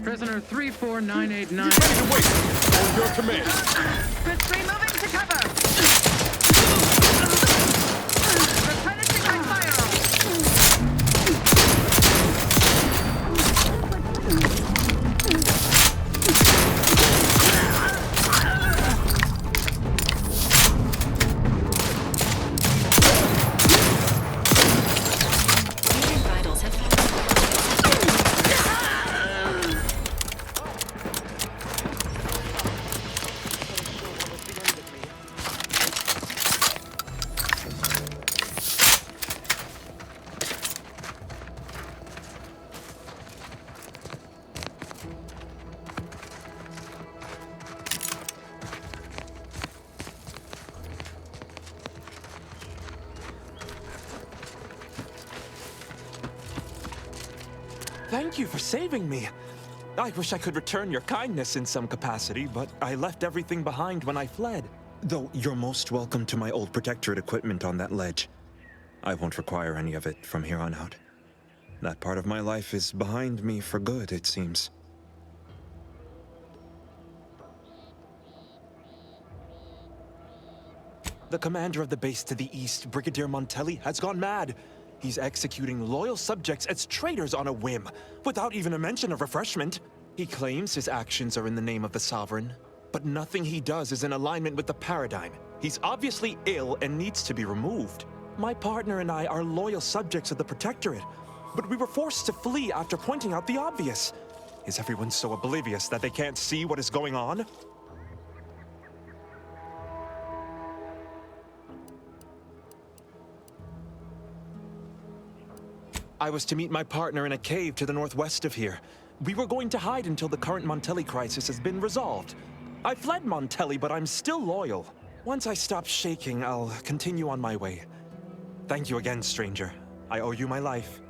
Prisoner 34989. Ready to wait! On your command! Chris 3 moving to cover! Replenishing my firearm! Thank you for saving me. I wish I could return your kindness in some capacity, but I left everything behind when I fled. Though you're most welcome to my old Protectorate equipment on that ledge. I won't require any of it from here on out. That part of my life is behind me for good, it seems. The commander of the base to the east, Brigadier Montelli, has gone mad. He's executing loyal subjects as traitors on a whim, without even a mention of refreshment. He claims his actions are in the name of the Sovereign, but nothing he does is in alignment with the paradigm. He's obviously ill and needs to be removed. My partner and I are loyal subjects of the Protectorate, but we were forced to flee after pointing out the obvious. Is everyone so oblivious that they can't see what is going on? I was to meet my partner in a cave to the northwest of here. We were going to hide until the current Montelli crisis has been resolved. I fled Montelli, but I'm still loyal. Once I stop shaking, I'll continue on my way. Thank you again, stranger. I owe you my life.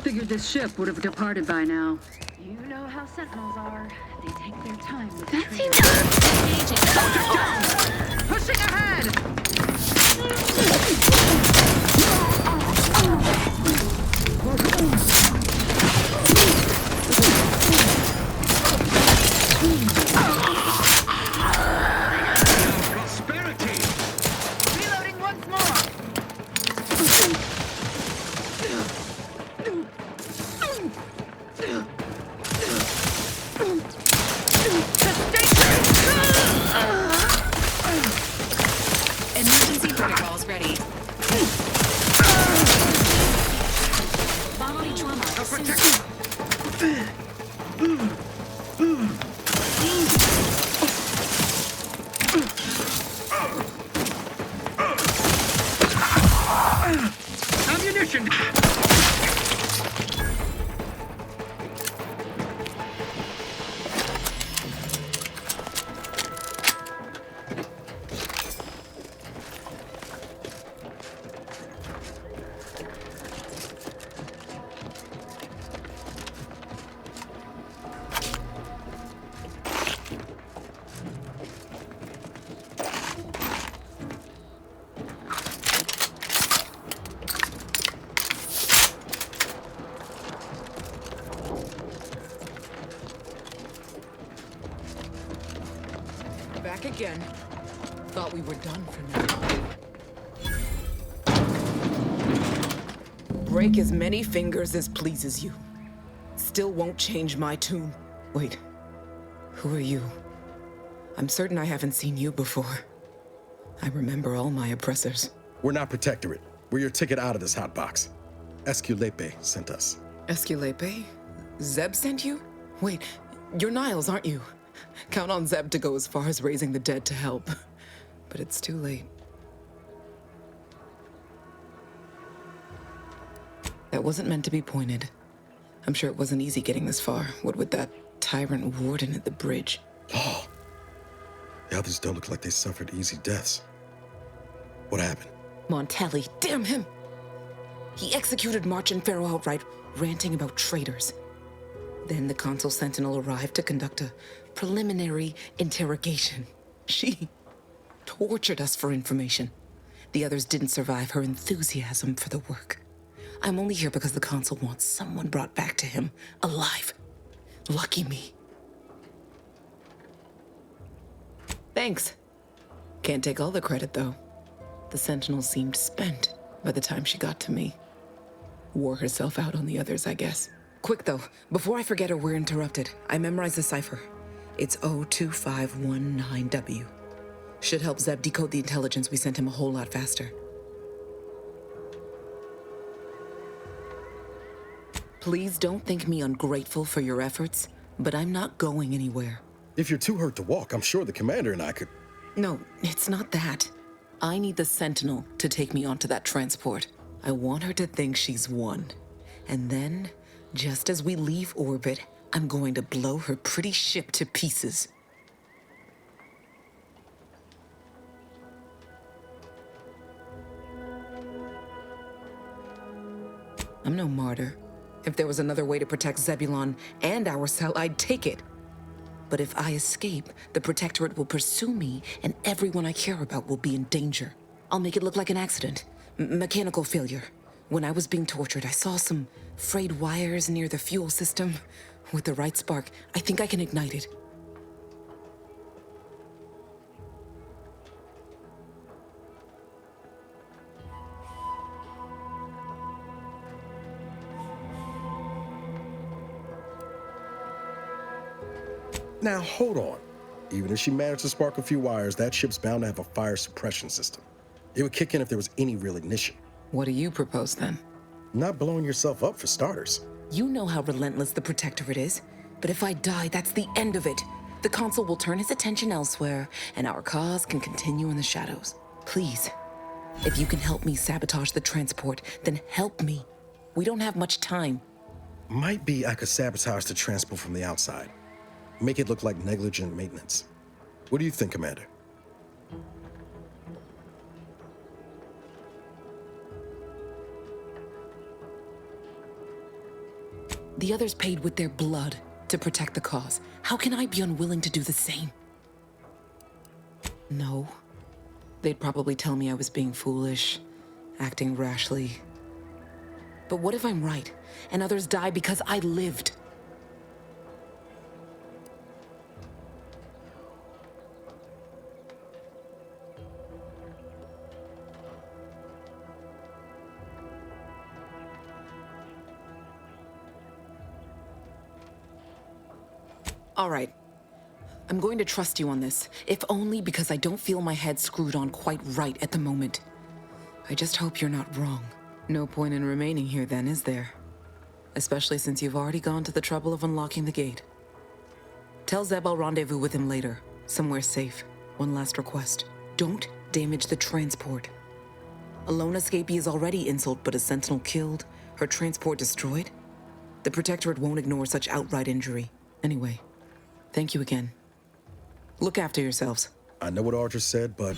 Figured this ship would have departed by now. You know how Sentinels are. They take their time with That training. seems... Pushing ahead! Prosperity! Reloading once more! Emergency protocols ready. Bodily trauma assumed. Ammunition! Back again. Thought we were done for now. break as many fingers as pleases you. Still won't change my tune. Wait, who are you? I'm certain I haven't seen you before. I remember all my oppressors. We're not Protectorate. We're your ticket out of this hotbox. Esculepe sent us. Esculepe? Zeb sent you? Wait, you're Niles, aren't you? Count on Zeb to go as far as raising the dead to help. But it's too late. That wasn't meant to be pointed. I'm sure it wasn't easy getting this far, what with that tyrant warden at the bridge. Oh, the others don't look like they suffered easy deaths. What happened? Montelli, damn him! He executed March and Pharaoh outright, ranting about traitors. Then the Consul Sentinel arrived to conduct a preliminary interrogation. She tortured us for information. The others didn't survive her enthusiasm for the work. I'm only here because the Consul wants someone brought back to him, alive. Lucky me. Thanks. Can't take all the credit, though. The Sentinel seemed spent by the time she got to me. Wore herself out on the others, I guess. Quick, though, before I forget or we're interrupted, I memorized the cipher. It's O2519W. Should help Zeb decode the intelligence we sent him a whole lot faster. Please don't think me ungrateful for your efforts, but I'm not going anywhere. If you're too hurt to walk, I'm sure the commander and I could... No, it's not that. I need the Sentinel to take me onto that transport. I want her to think she's won. And then, just as we leave orbit, I'm going to blow her pretty ship to pieces. I'm no martyr. If there was another way to protect Zebulon and our cell, I'd take it. But if I escape, the Protectorate will pursue me, and everyone I care about will be in danger. I'll make it look like an accident. Mechanical failure. When I was being tortured, I saw some frayed wires near the fuel system. With the right spark, I think I can ignite it. Now, hold on. Even if she managed to spark a few wires, that ship's bound to have a fire suppression system. It would kick in if there was any real ignition. What do you propose, then? Not blowing yourself up, for starters. You know how relentless the Protectorate is. But if I die, that's the end of it. The Consul will turn his attention elsewhere, and our cause can continue in the shadows. Please, if you can help me sabotage the transport, then help me. We don't have much time. Might be I could sabotage the transport from the outside. Make it look like negligent maintenance. What do you think, Commander? The others paid with their blood to protect the cause. How can I be unwilling to do the same? No. They'd probably tell me I was being foolish, acting rashly. But what if I'm right, and others die because I lived? All right. I'm going to trust you on this, if only because I don't feel my head screwed on quite right at the moment. I just hope you're not wrong. No point in remaining here then, is there? Especially since you've already gone to the trouble of unlocking the gate. Tell Zeb I'll rendezvous with him later, somewhere safe. One last request. Don't damage the transport. A lone escapee is already insult, but a Sentinel killed, her transport destroyed? The Protectorate won't ignore such outright injury. Anyway. Thank you again. Look after yourselves. I know what Audra said, but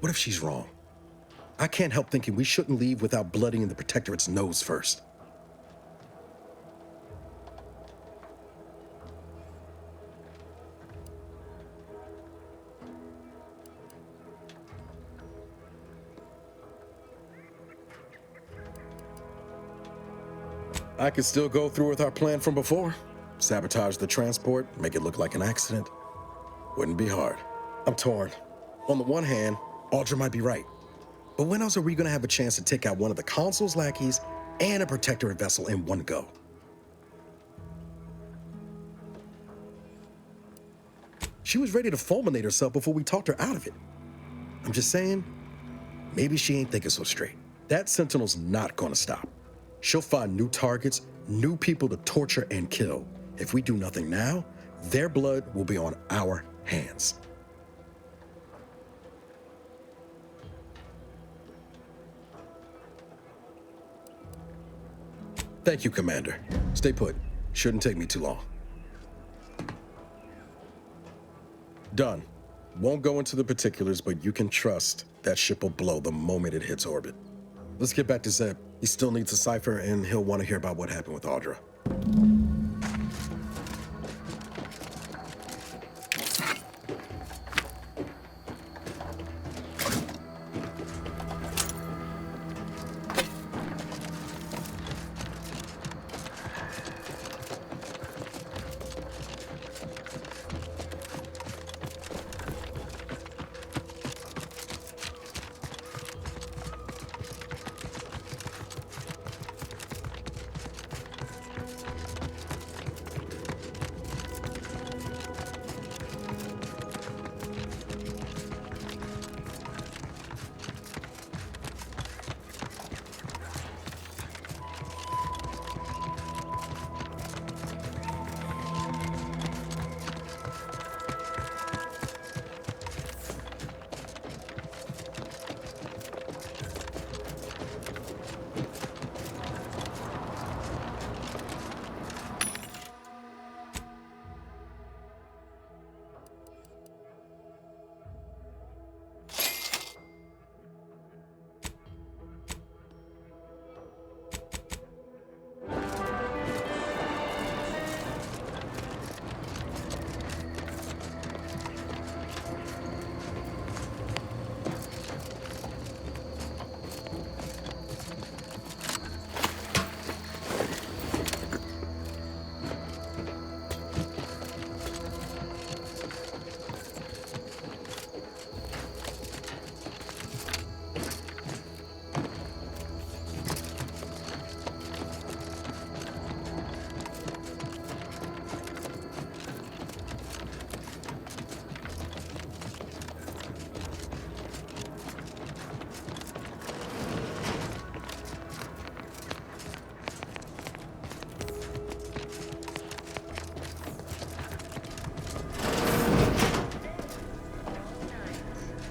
what if she's wrong? I can't help thinking we shouldn't leave without bloodying the Protectorate's nose first. I could still go through with our plan from before. Sabotage the transport, make it look like an accident. Wouldn't be hard. I'm torn. On the one hand, Audra might be right. But when else are we gonna have a chance to take out one of the consul's lackeys and a protectorate vessel in one go? She was ready to fulminate herself before we talked her out of it. I'm just saying, maybe she ain't thinking so straight. That Sentinel's not gonna stop. She'll find new targets, new people to torture and kill. If we do nothing now, their blood will be on our hands. Thank you, Commander. Stay put. Shouldn't take me too long. Done. Won't go into the particulars, but you can trust that ship will blow the moment it hits orbit. Let's get back to Zeb. He still needs a cipher, and he'll want to hear about what happened with Audra.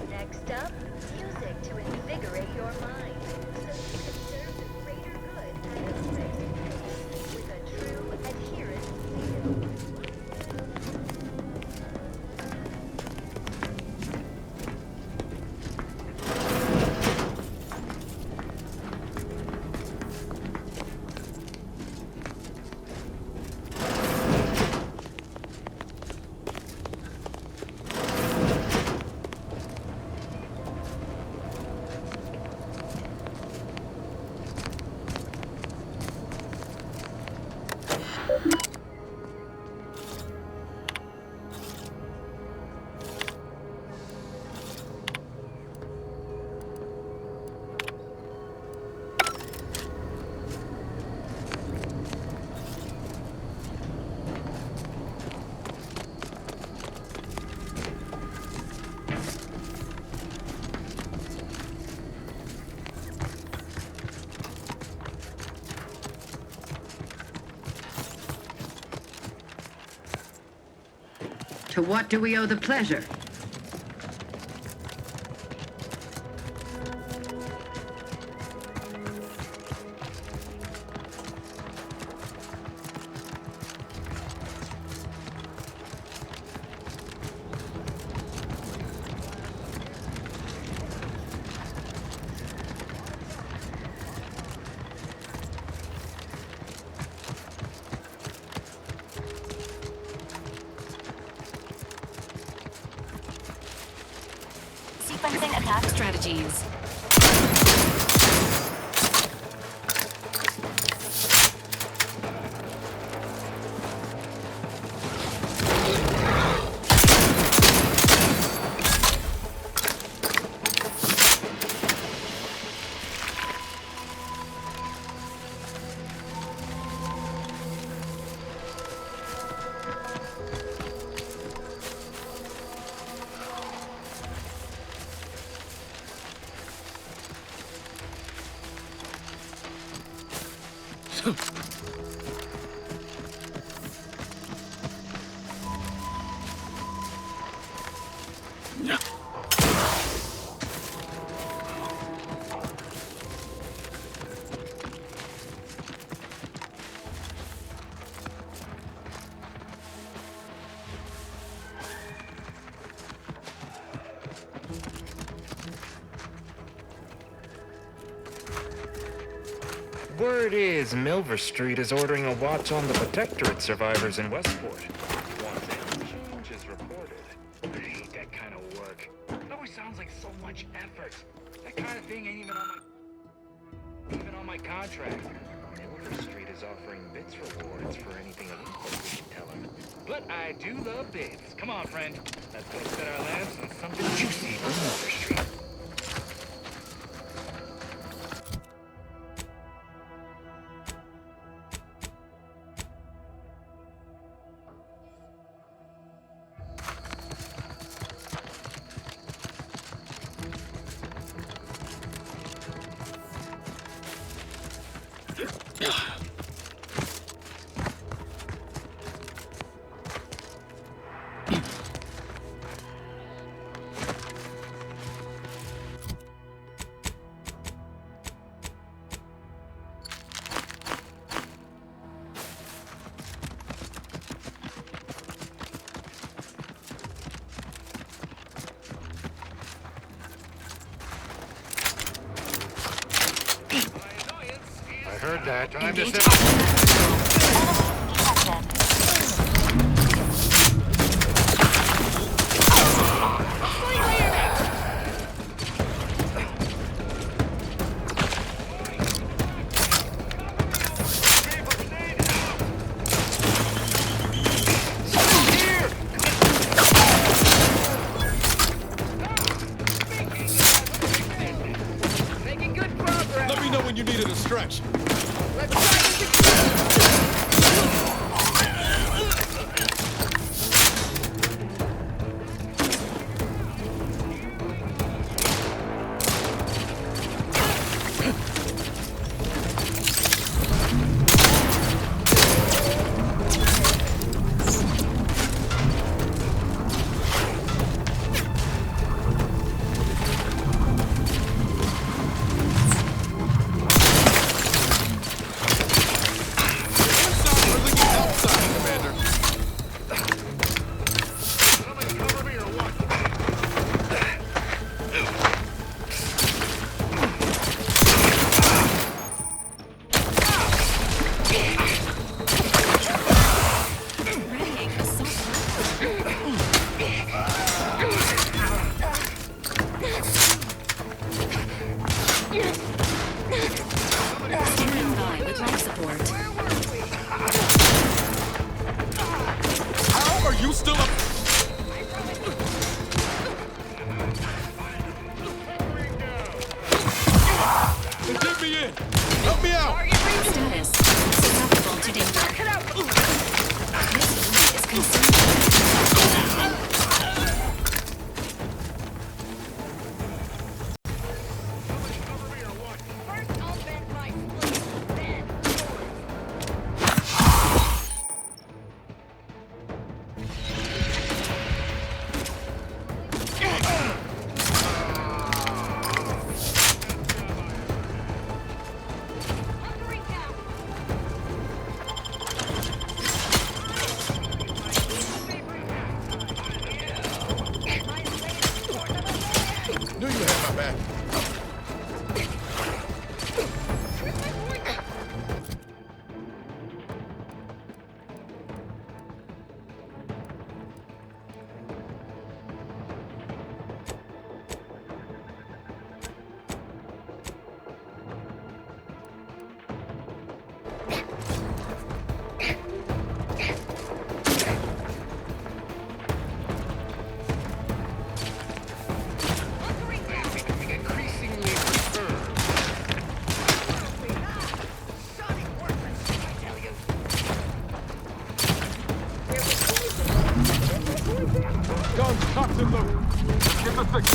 Next up, music to invigorate your mind, so you can serve the greater good at a brisk pace with a true adherent zeal. To what do we owe the pleasure? Sequencing attack Strategies. Word is Milver Street is ordering a watch on the Protectorate survivors in Westport. Once any change is reported. I hate that kind of work. It always sounds like so much effort. That kind of thing ain't even on my contract. Milver Street is offering bits rewards for anything illegal we can tell him. But I do love bids. Come on, friend. Let's go set our lamps on something juicy from Milver Street. Heard that. I'm just... Let me know when you needed a stretch. How are you still up? Get me in! Help me out! Status. Susceptible to danger. This unit is concerned. Knew you had my back. Guns, cocked and loaded. Get the fix.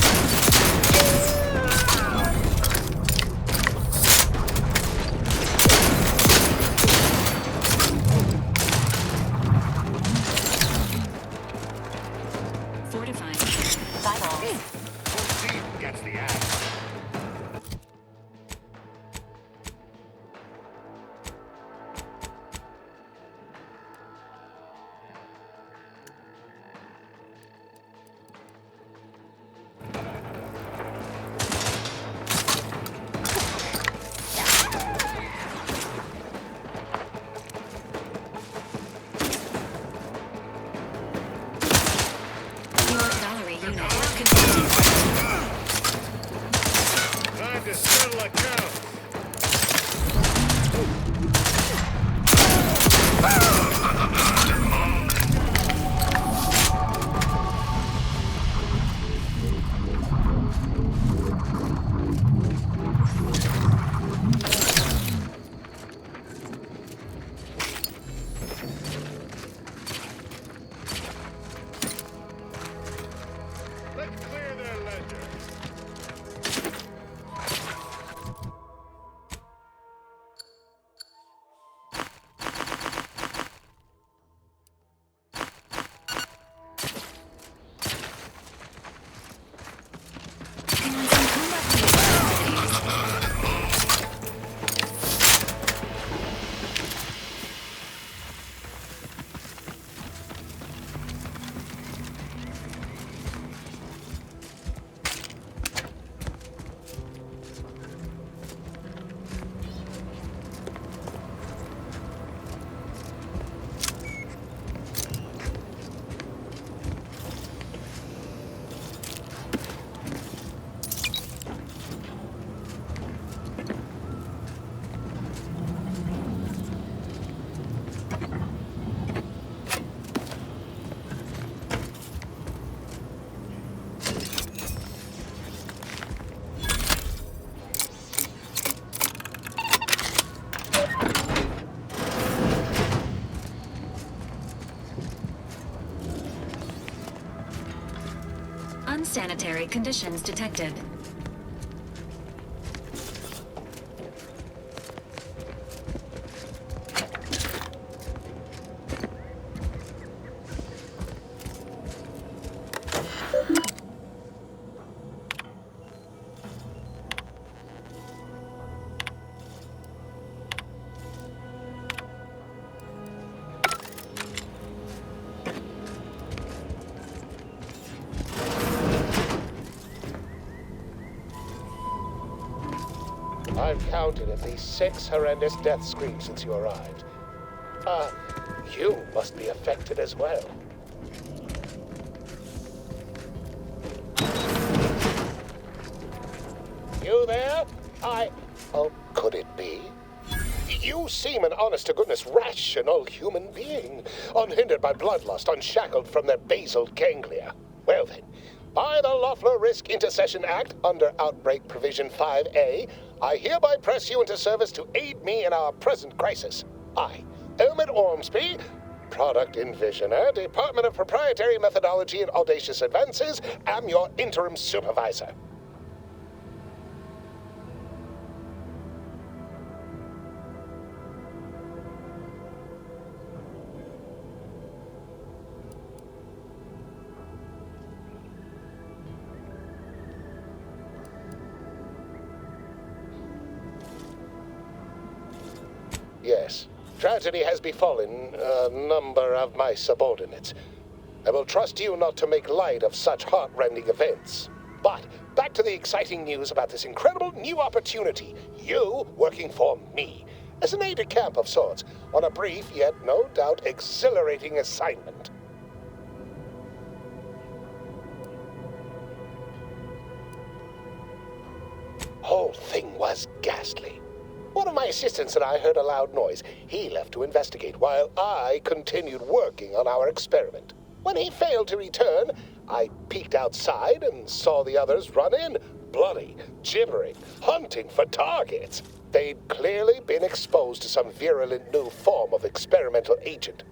that's the app. Your Valerie unit is confusing. Time to settle accounts. Let's clear their ledger. Unsanitary conditions detected. I've counted at least 6 horrendous death screams since you arrived. You must be affected as well. You there? Oh, could it be? You seem an honest-to-goodness rational human being, unhindered by bloodlust, unshackled from their basal ganglia. Well then, by the Loeffler Risk Intercession Act, under Outbreak Provision 5A, I hereby press you into service to aid me in our present crisis. I, Elmet Ormsby, Product Envisioner, Department of Proprietary Methodology and Audacious Advances, am your interim supervisor. Yes, tragedy has befallen a number of my subordinates. I will trust you not to make light of such heart-rending events. But back to the exciting news about this incredible new opportunity. You working for me, as an aide-de-camp of sorts, on a brief yet no doubt exhilarating assignment. Whole thing was ghastly. One of my assistants and I heard a loud noise. He left to investigate while I continued working on our experiment. When he failed to return, I peeked outside and saw the others run in, bloody, gibbering, hunting for targets. They'd clearly been exposed to some virulent new form of experimental agent.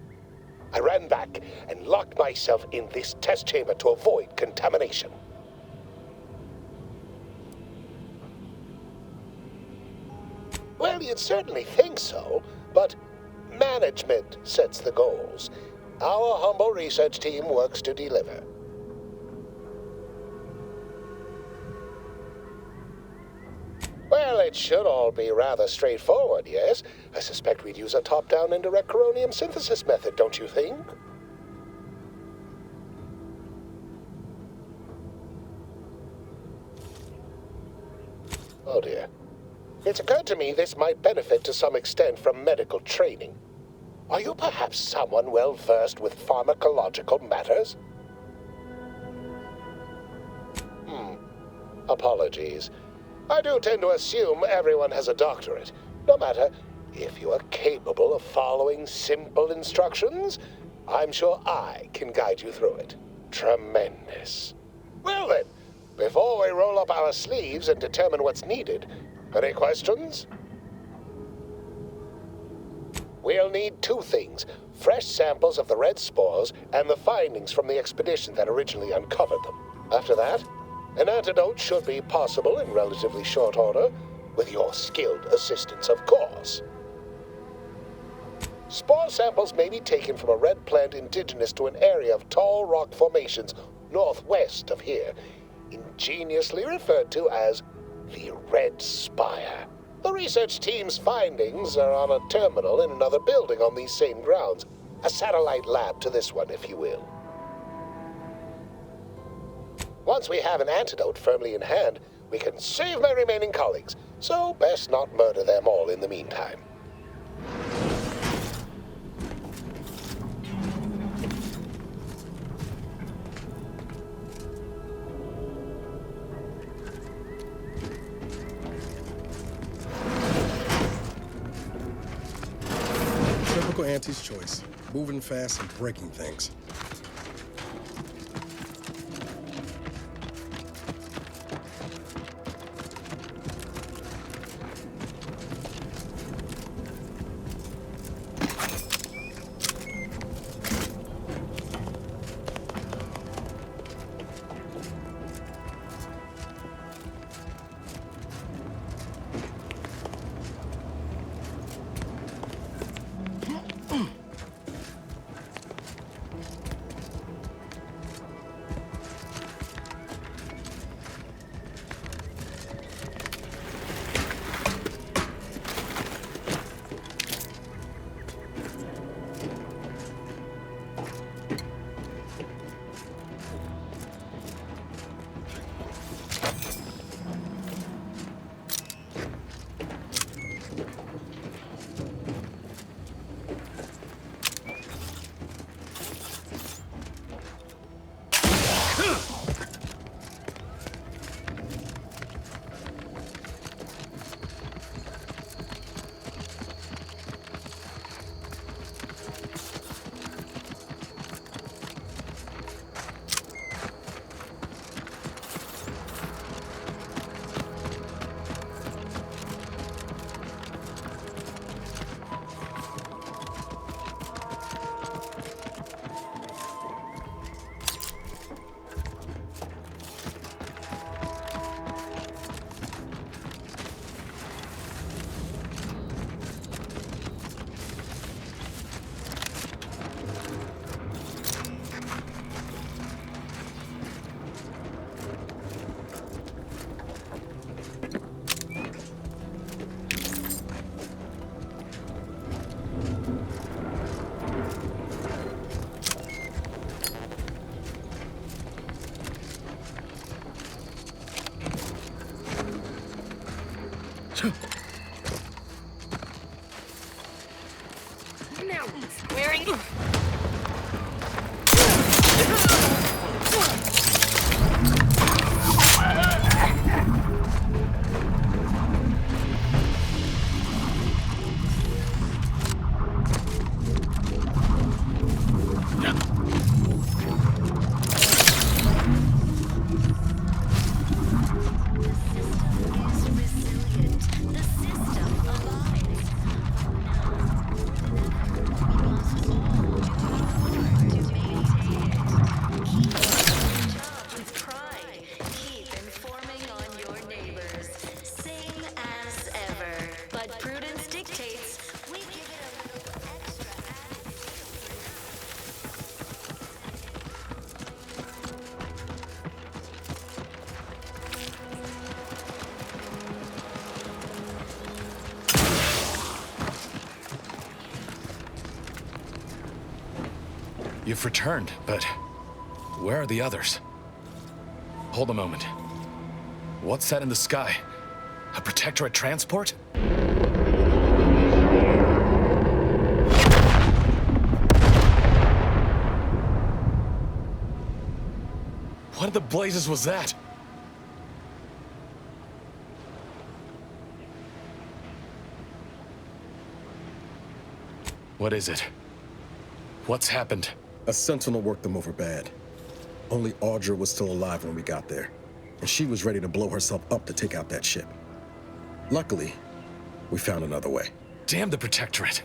I ran back and locked myself in this test chamber to avoid contamination. Well, you'd certainly think so, but management sets the goals. Our humble research team works to deliver. It should all be rather straightforward, yes? I suspect we'd use a top-down indirect coronium synthesis method, don't you think? Oh dear. It's occurred to me this might benefit to some extent from medical training. Are you perhaps someone well-versed with pharmacological matters? Apologies. I do tend to assume everyone has a doctorate. No matter, if you are capable of following simple instructions, I'm sure I can guide you through it. Tremendous. Well then, before we roll up our sleeves and determine what's needed, any questions? We'll need two things: fresh samples of the red spores and the findings from the expedition that originally uncovered them. After that, an antidote should be possible in relatively short order, with your skilled assistance, of course. Spore samples may be taken from a red plant indigenous to an area of tall rock formations northwest of here, ingeniously referred to as the Red Spire. The research team's findings are on a terminal in another building on these same grounds. A satellite lab to this one, if you will. Once we have an antidote firmly in hand, we can save my remaining colleagues, so best not murder them all in the meantime. Typical Auntie's choice. Moving fast and breaking things. Now, squaring. You've returned, but where are the others? Hold a moment. What's that in the sky? A Protectorate transport? What in the blazes was that? What is it? What's happened? A Sentinel worked them over bad. Only Audra was still alive when we got there, and she was ready to blow herself up to take out that ship. Luckily, we found another way. Damn the Protectorate!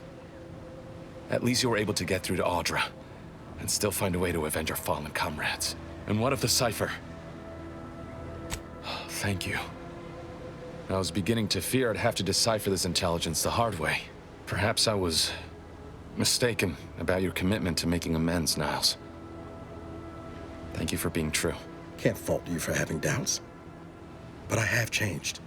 At least you were able to get through to Audra, and still find a way to avenge our fallen comrades. And what of the cipher? Thank you. I was beginning to fear I'd have to decipher this intelligence the hard way. Perhaps I was mistaken about your commitment to making amends, Niles. Thank you for being true. Can't fault you for having doubts. But I have changed.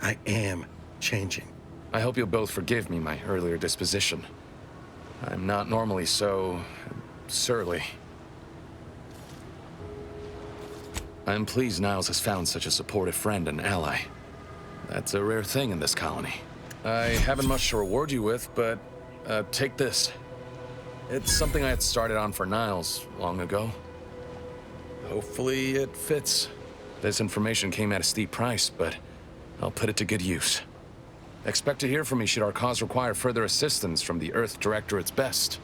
I am changing. I hope you'll both forgive me my earlier disposition. I'm not normally so surly. I'm pleased Niles has found such a supportive friend and ally. That's a rare thing in this colony. I haven't much to reward you with, but take this. It's something I had started on for Niles long ago. Hopefully it fits. This information came at a steep price, but I'll put it to good use. Expect to hear from me should our cause require further assistance from the Earth Directorate's best.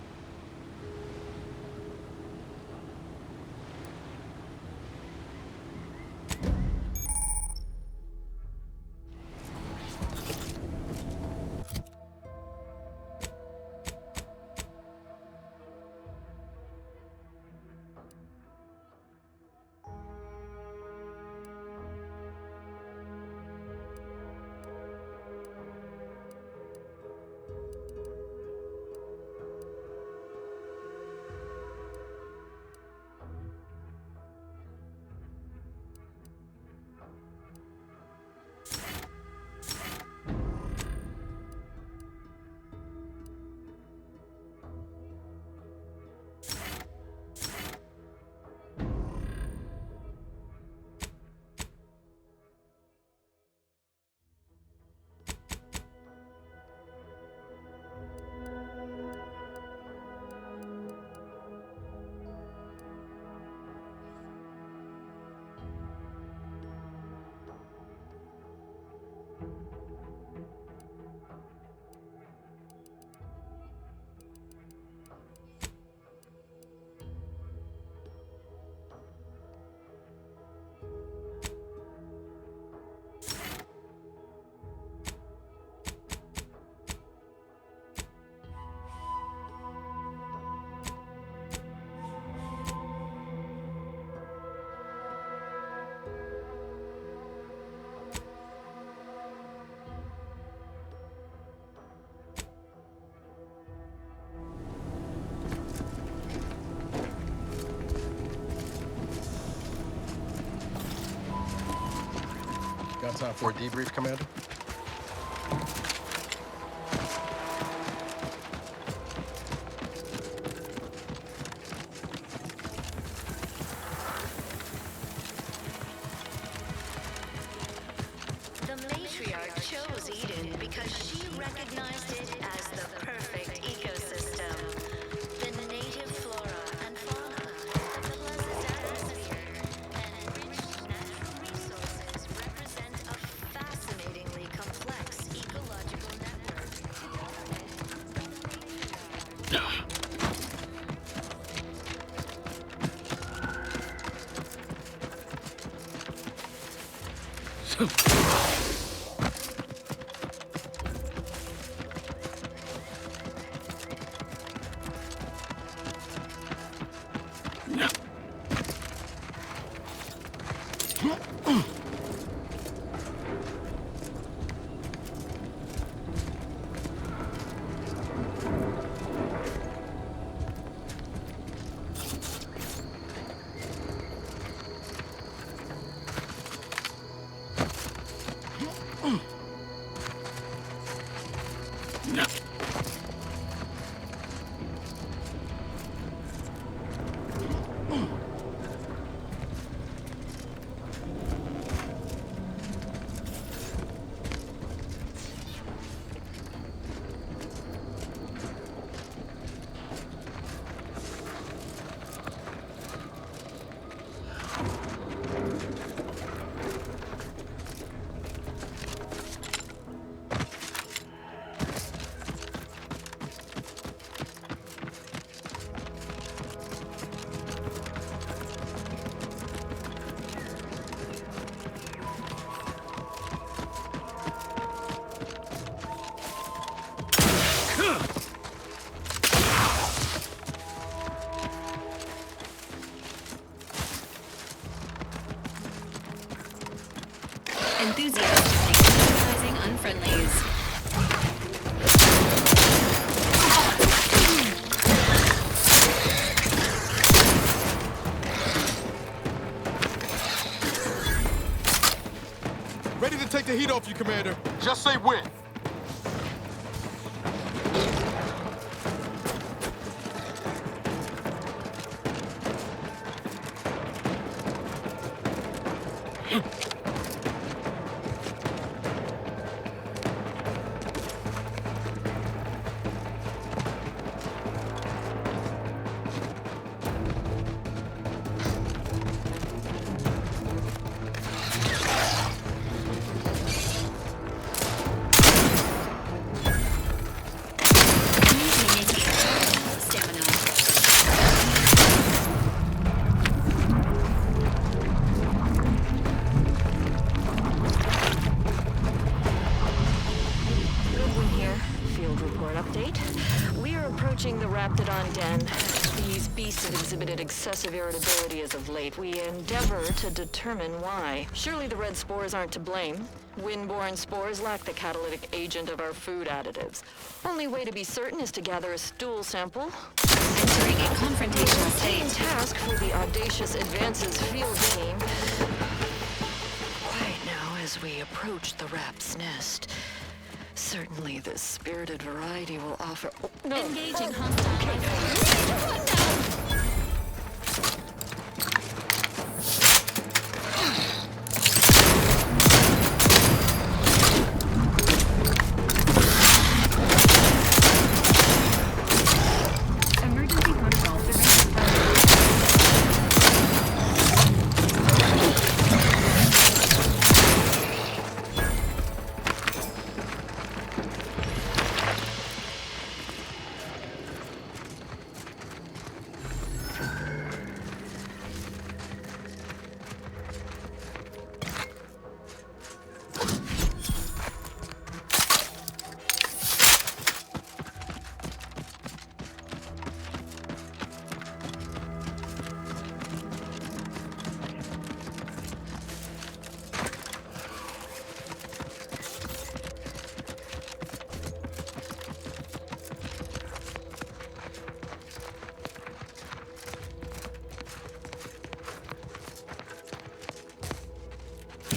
Got time for a debrief, Commander? The matriarch chose Eden because she recognized it as the perfect ecosystem. The native flora and fauna, the pleasant atmosphere, and rich natural resources represent a fascinatingly complex ecological network. enthusiastically criticizing unfriendlies. Ready to take the heat off you, Commander. Just say when. Excessive irritability as of late. We endeavor to determine why. Surely the red spores aren't to blame. Windborne spores lack the catalytic agent of our food additives. Only way to be certain is to gather a stool sample. Entering a confrontational Same state. task for the audacious advances field team. Quiet now as we approach the rap's nest. Certainly the spirited variety will offer... Oh, no. Engaging hostile.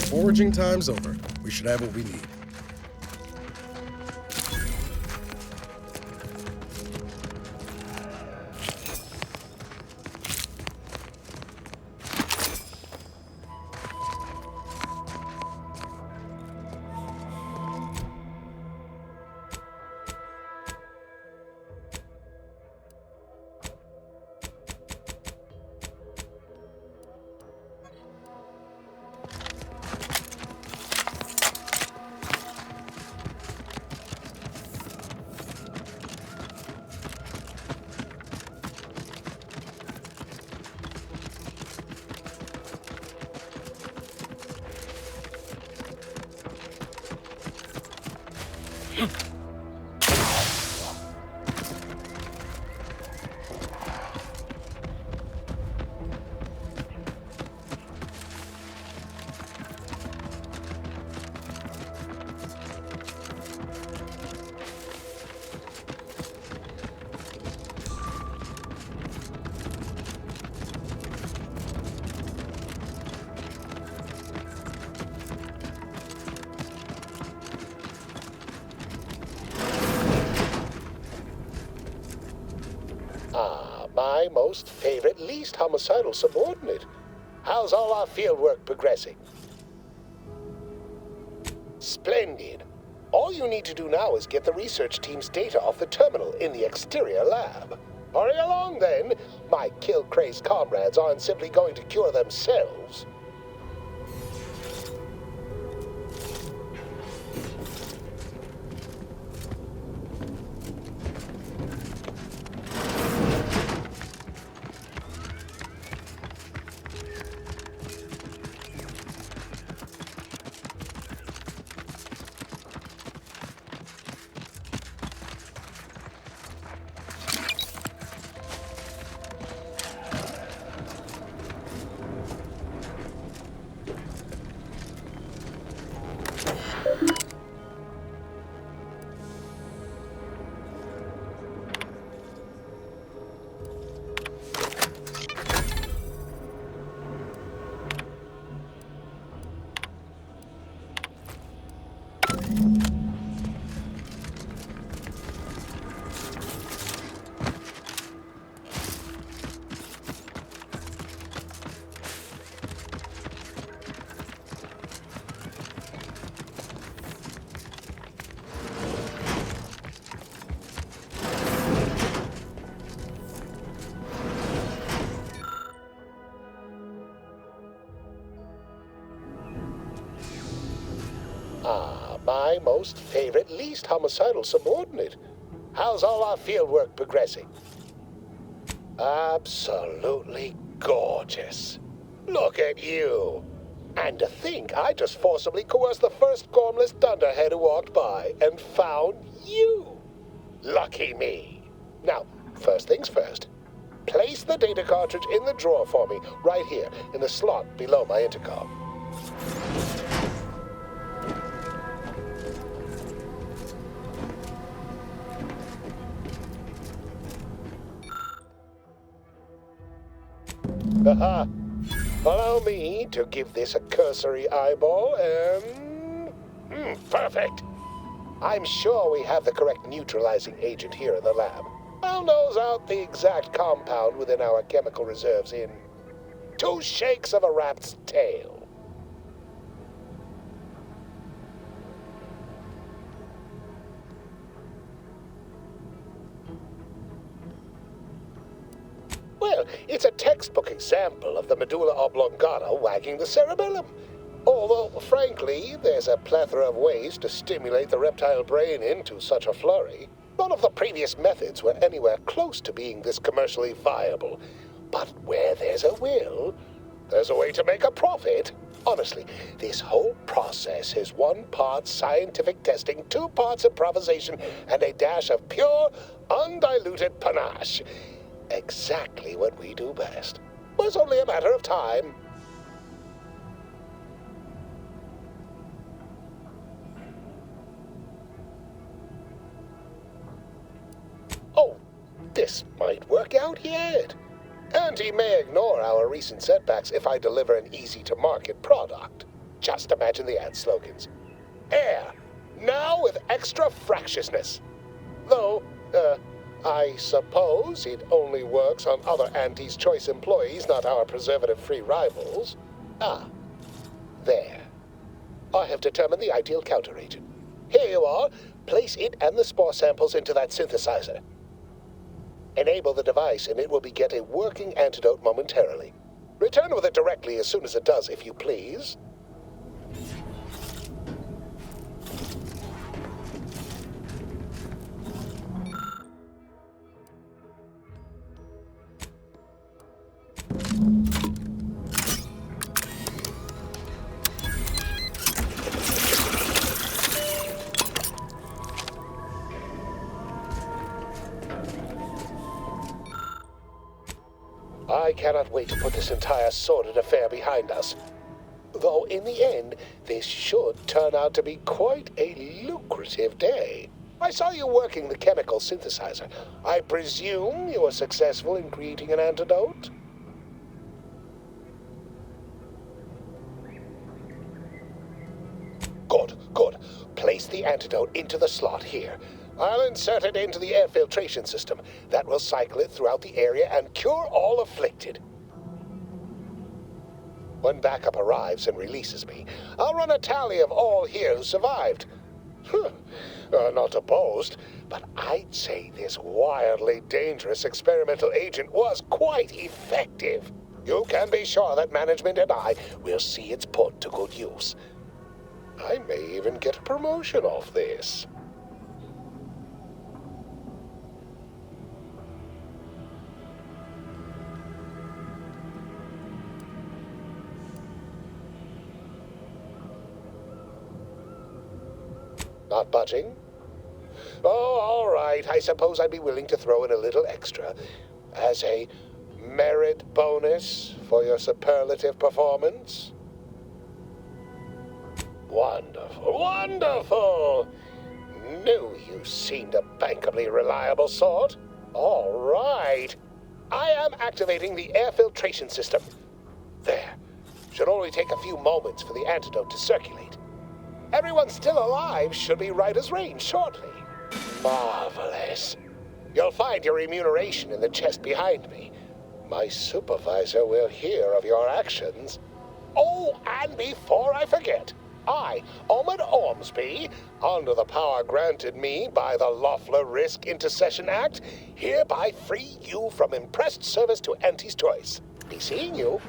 Foraging time's over. We should have what we need. My most favorite, least homicidal subordinate. How's all our fieldwork progressing? Splendid. All you need to do now is get the research team's data off the terminal in the exterior lab. Hurry along, then. My kill-crazed comrades aren't simply going to cure themselves. My most favorite, least homicidal subordinate. How's all our fieldwork progressing? Absolutely gorgeous. Look at you. And to think I just forcibly coerced the first gormless dunderhead who walked by and found you. Lucky me. Now, first things first. Place the data cartridge in the drawer for me, right here, in the slot below my intercom. Haha. Allow me to give this a cursory eyeball and... perfect. I'm sure we have the correct neutralizing agent here in the lab. I'll nose out the exact compound within our chemical reserves in 2 shakes of a rat's tail. Well, it's a textbook example of the medulla oblongata wagging the cerebellum. Although, frankly, there's a plethora of ways to stimulate the reptile brain into such a flurry. None of the previous methods were anywhere close to being this commercially viable. But where there's a will, there's a way to make a profit. Honestly, this whole process is 1 part scientific testing, 2 parts improvisation, and a dash of pure, undiluted panache. Exactly what we do best. Was only a matter of time. Oh, this might work out yet. And he may ignore our recent setbacks if I deliver an easy-to-market product. Just imagine the ad slogans. Air, now with extra fractiousness. Though, I suppose it only works on other Auntie's Choice employees, not our preservative-free rivals. Ah, there. I have determined the ideal counteragent. Here you are. Place it and the spore samples into that synthesizer. Enable the device and it will beget a working antidote momentarily. Return with it directly as soon as it does, if you please. I cannot wait to put this entire sordid affair behind us. Though in the end, this should turn out to be quite a lucrative day. I saw you working the chemical synthesizer. I presume you were successful in creating an antidote? Good, good. Place the antidote into the slot here. I'll insert it into the air filtration system. That will cycle it throughout the area and cure all afflicted. When backup arrives and releases me, I'll run a tally of all here who survived. Not to boast, but I'd say this wildly dangerous experimental agent was quite effective. You can be sure that management and I will see it's put to good use. I may even get a promotion off this. Not budging? Oh, all right. I suppose I'd be willing to throw in a little extra as a merit bonus for your superlative performance. Wonderful, wonderful! Knew you seemed a bankably reliable sort. All right. I am activating the air filtration system. There. Should only take a few moments for the antidote to circulate. Everyone still alive should be right as rain shortly. Marvelous. You'll find your remuneration in the chest behind me. My supervisor will hear of your actions. Oh, and before I forget, I, Omid Ormsby, under the power granted me by the Loeffler Risk Intercession Act, hereby free you from impressed service to Auntie's Choice. Be seeing you.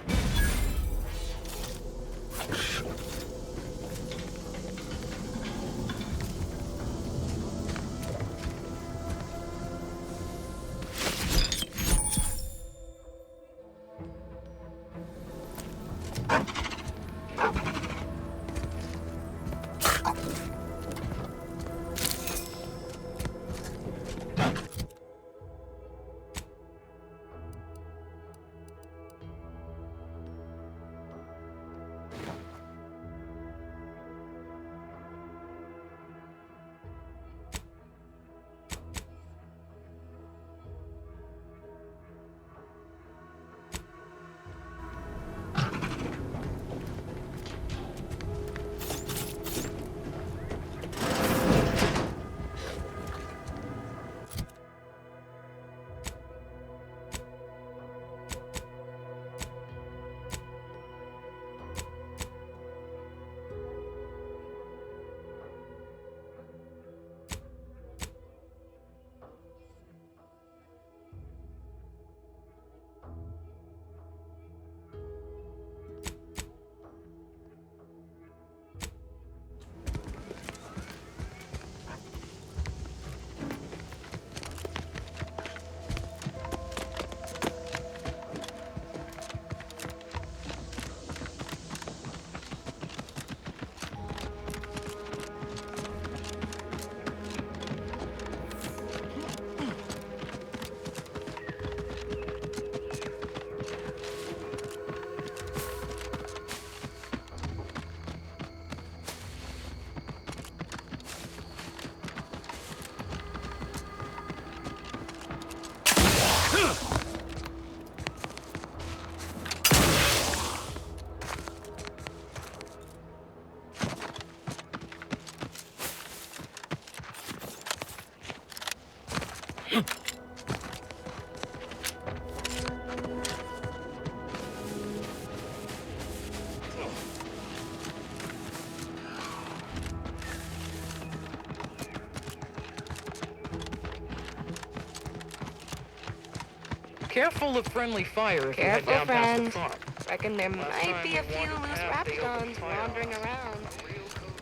Careful of friendly fire if you head Careful, down past the friends. farm. Reckon there might be a few loose raptons wandering around.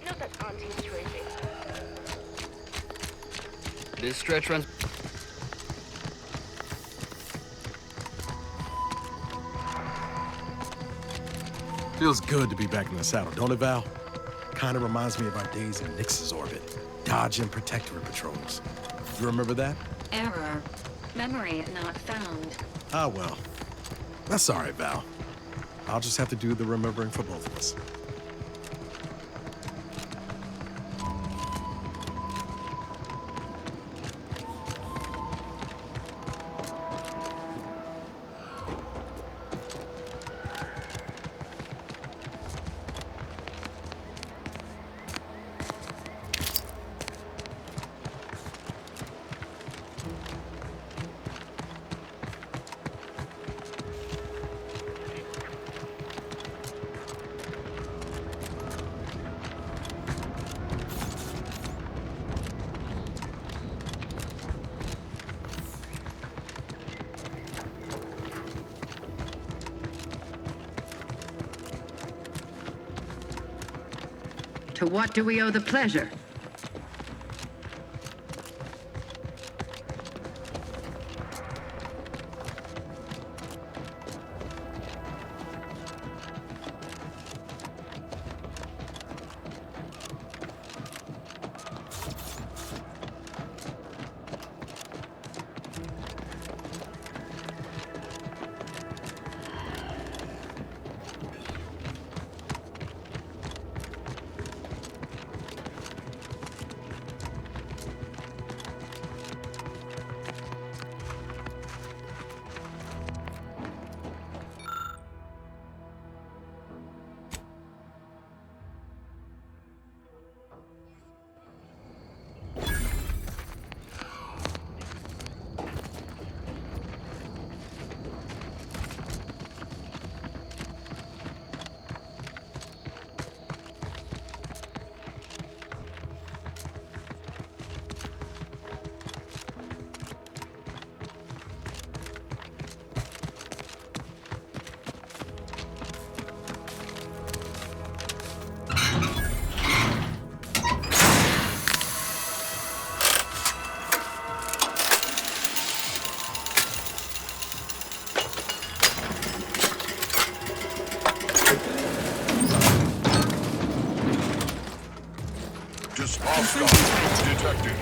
Note that Auntie's terrific. This stretch runs. Feels good to be back in the saddle, don't it, Val? Kinda reminds me of our days in Nix's orbit, dodging protectorate patrols. You remember that? Error. Memory not found. Ah, well. That's all right, Val. I'll just have to do the remembering for both of us. To what do we owe the pleasure? Active hostile detected.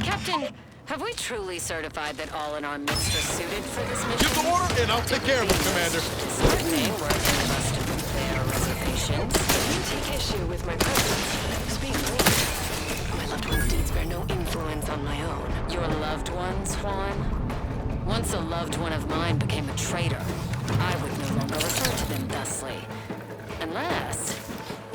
Captain, have we truly certified that all in our midst are suited for this mission? Give the order, and I'll take care of them, Commander. Certainly, working must their reservations. You take issue with my presence. Speak freely. My loved one's deeds bear no influence on my own. Your loved ones, Juan? Once a loved one of mine became a traitor, I would no longer refer to them thusly. Unless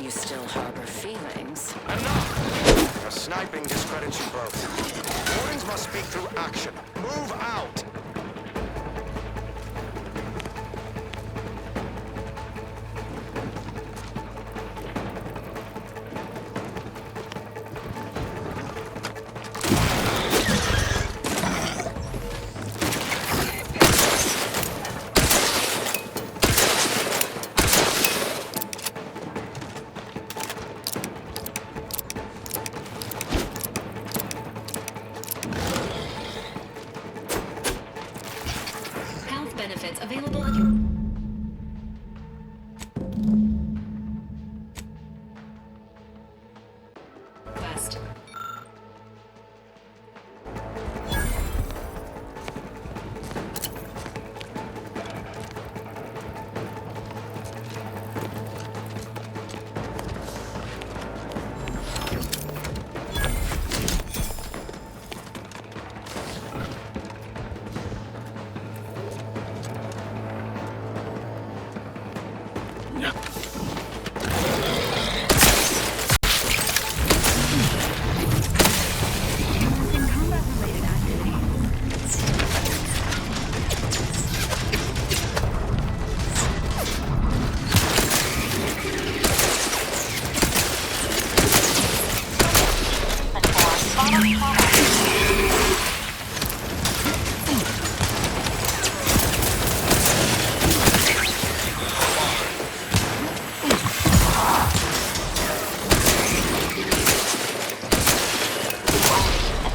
you still harbor feelings. Enough! Your sniping discredits you both. Warnings must speak through action. Move out!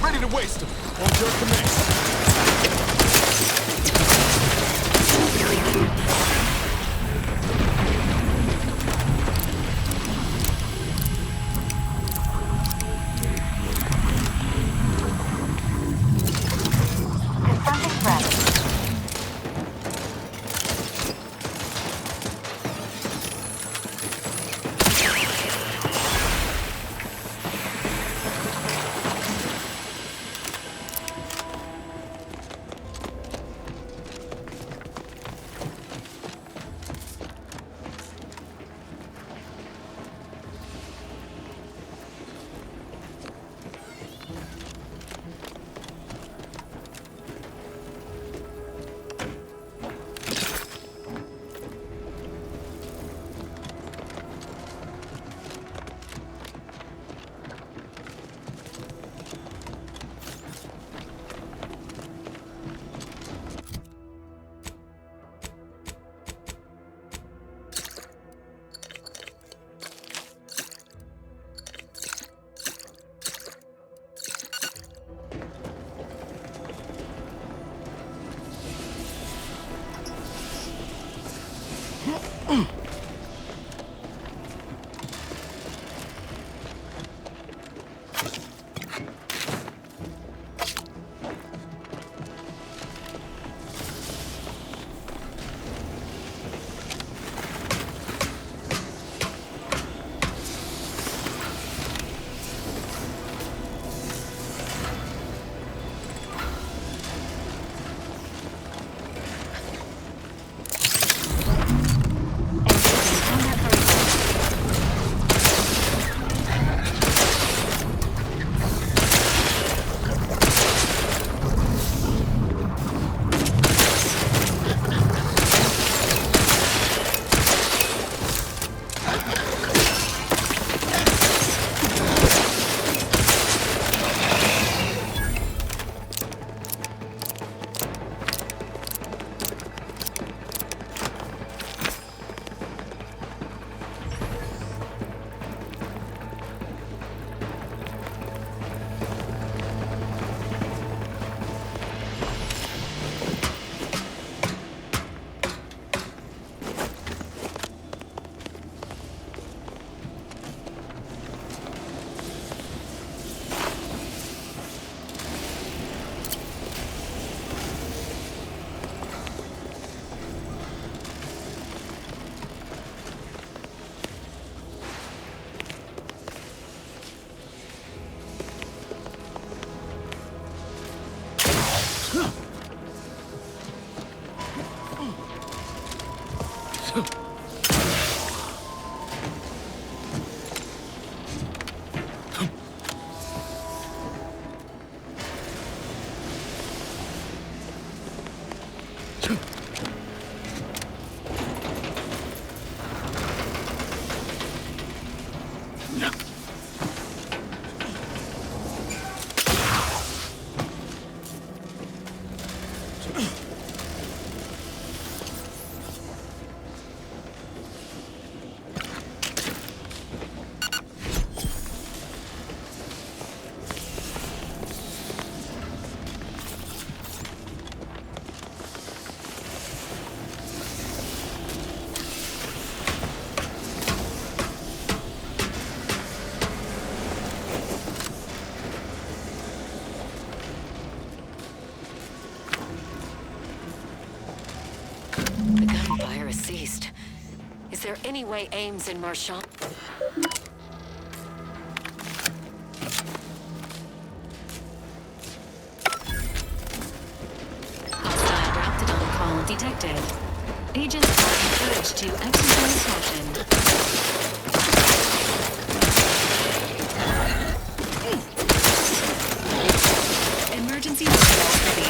Ready to waste them. On your command. Ceased. Is there any way Ames and Marchand... Hostile Raptidon call detected. Agents are encouraged to exercise caution. Emergency response ready.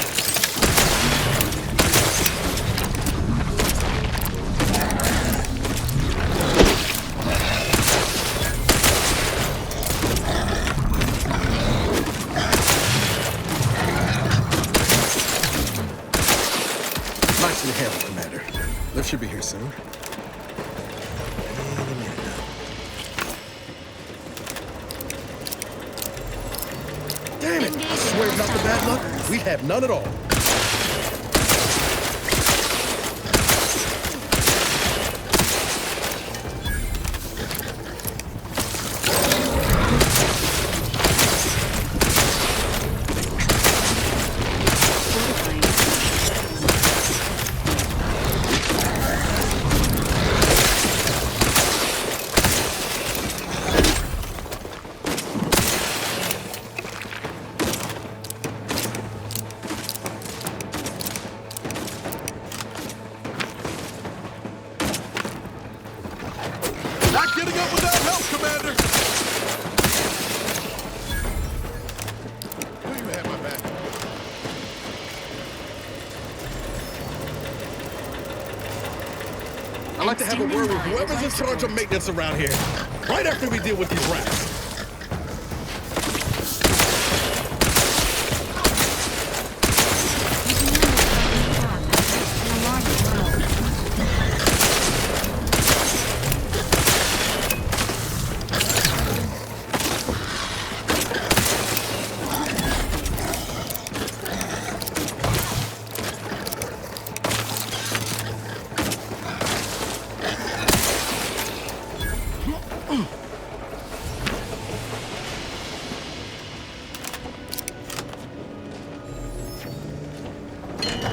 Should be here soon. Damn it! I swear if not for bad luck, we'd have none at all. Not getting up without help, Commander! Knew you had my back. I'd like to have a word with whoever's in charge of maintenance around here. Right after we deal with these rats.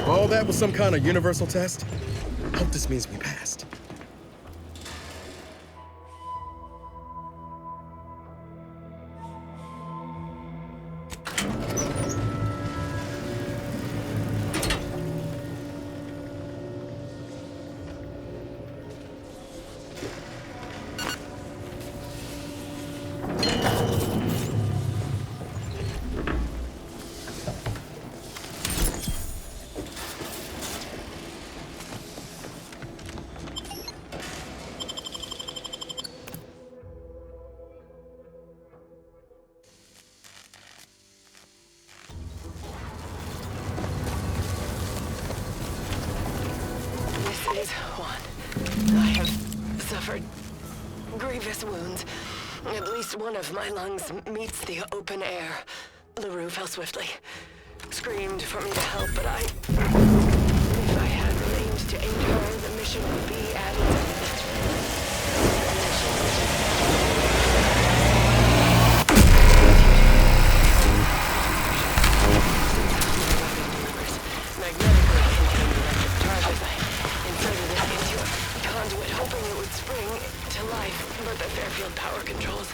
Oh, that was some kind of universal test? Hope this means we passed. This is one. I have suffered grievous wounds. At least one of my lungs meets the open air. LaRue fell swiftly. Screamed for me to help, but if I had remained to aid her, the mission would be at its end. Magnetically contained electric charges. I inserted it into a conduit, hoping it would spring to life, but the Fairfield power controls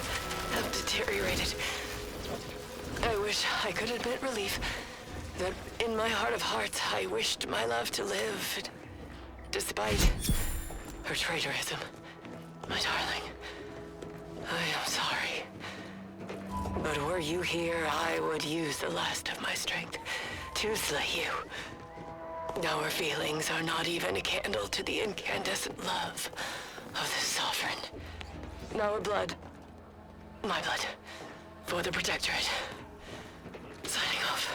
have deteriorated. I wish I could admit relief that in my heart of hearts I wished my love to live, despite her traitorism. My darling, I am sorry. But were you here, I would use the last of my strength to slay you. Our feelings are not even a candle to the incandescent love of the Sovereign. Our blood, my blood, for the Protectorate. Signing off.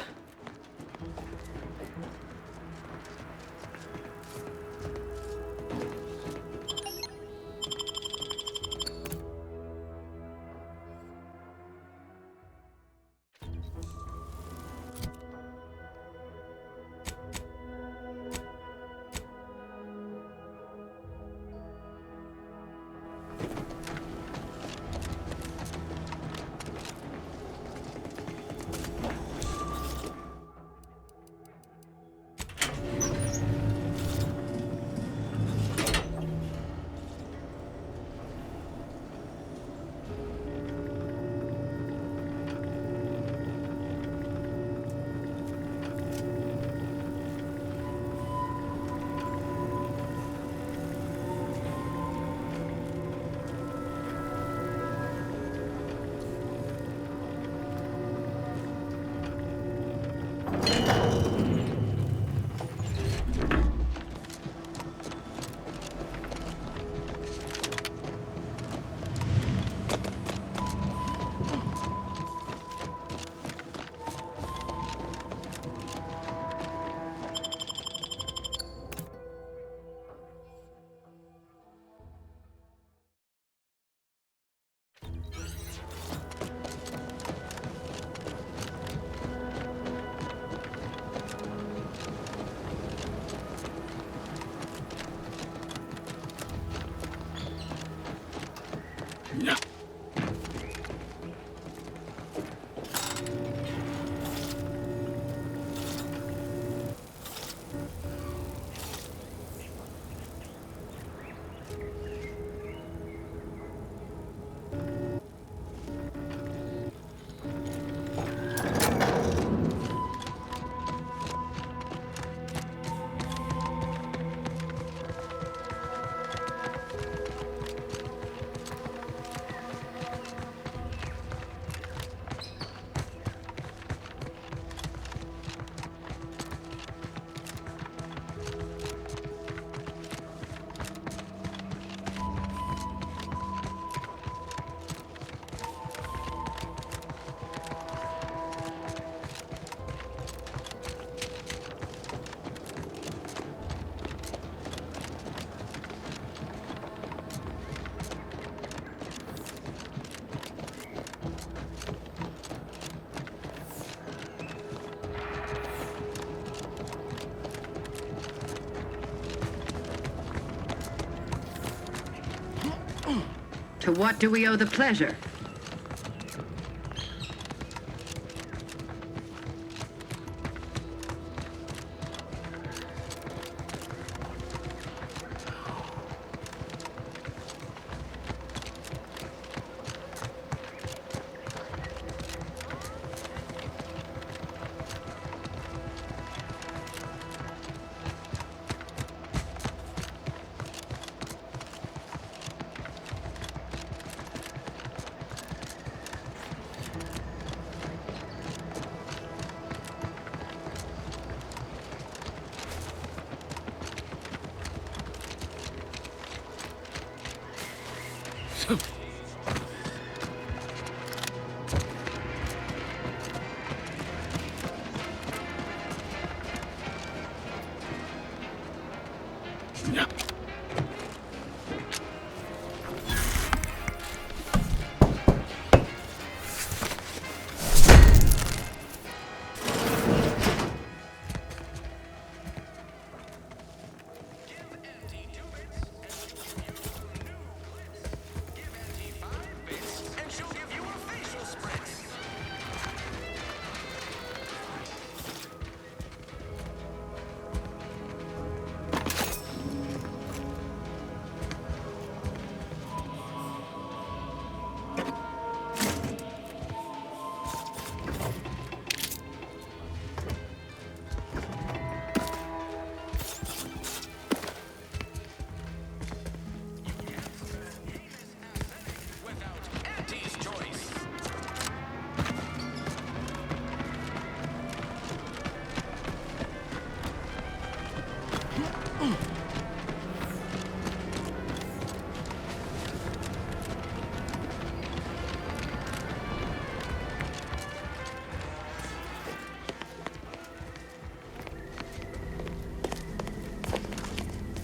To what do we owe the pleasure?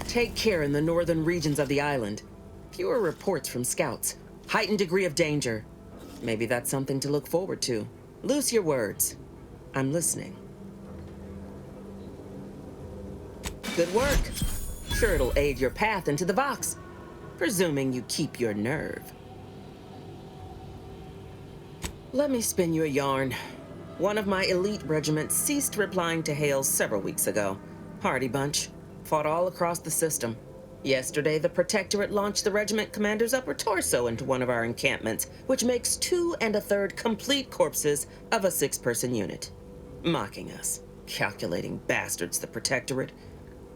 Take care in the northern regions of the island. Fewer reports from scouts. Heightened degree of danger. Maybe that's something to look forward to. Loose your words. I'm listening. Good work. Sure it'll aid your path into the Vox. Presuming you keep your nerve. Let me spin you a yarn. One of my elite regiments ceased replying to hails several weeks ago. Hardy bunch. Fought all across the system. Yesterday, the Protectorate launched the regiment commander's upper torso into one of our encampments, which makes 2 1/3 complete corpses of a 6-person unit. Mocking us. Calculating bastards, the Protectorate.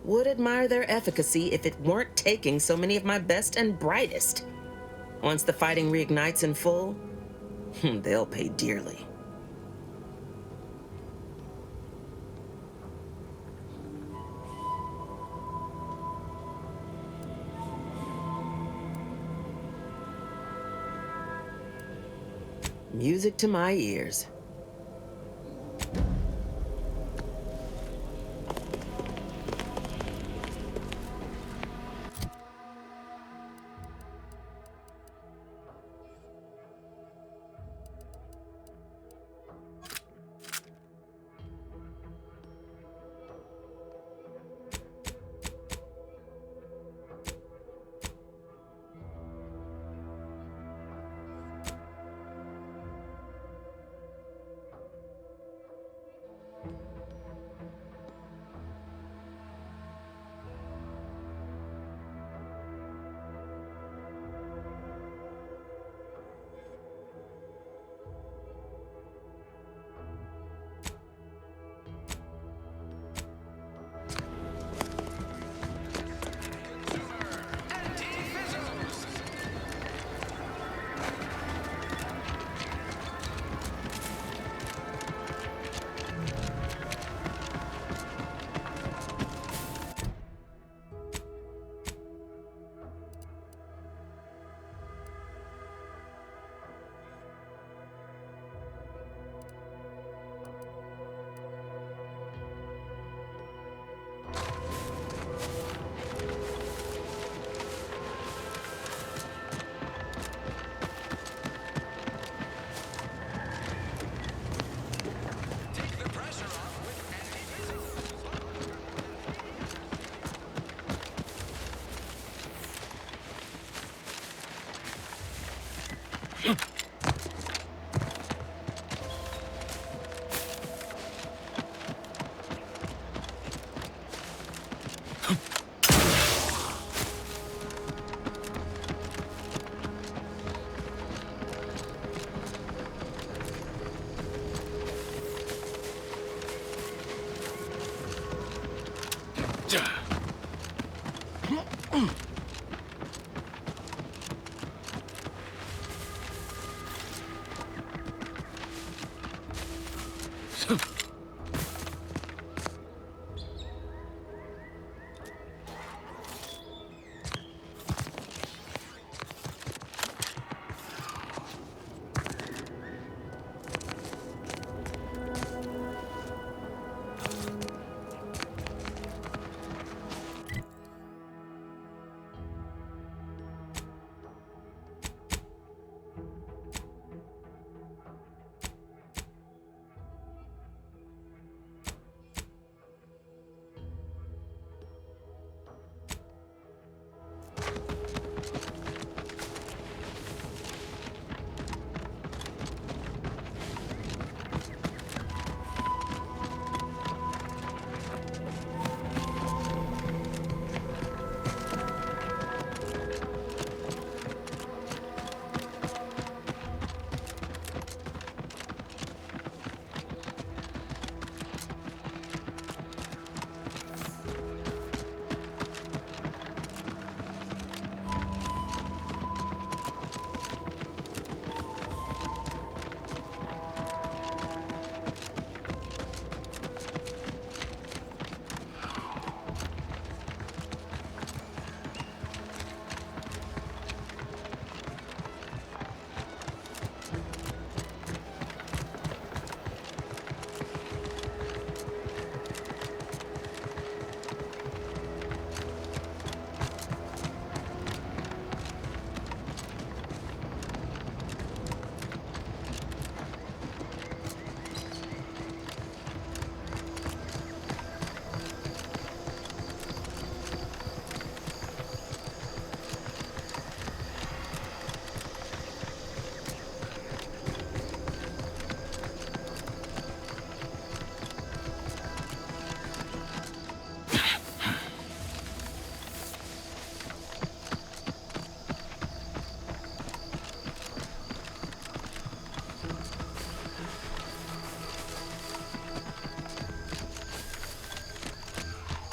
Would admire their efficacy if it weren't taking so many of my best and brightest. Once the fighting reignites in full, they'll pay dearly. Music to my ears.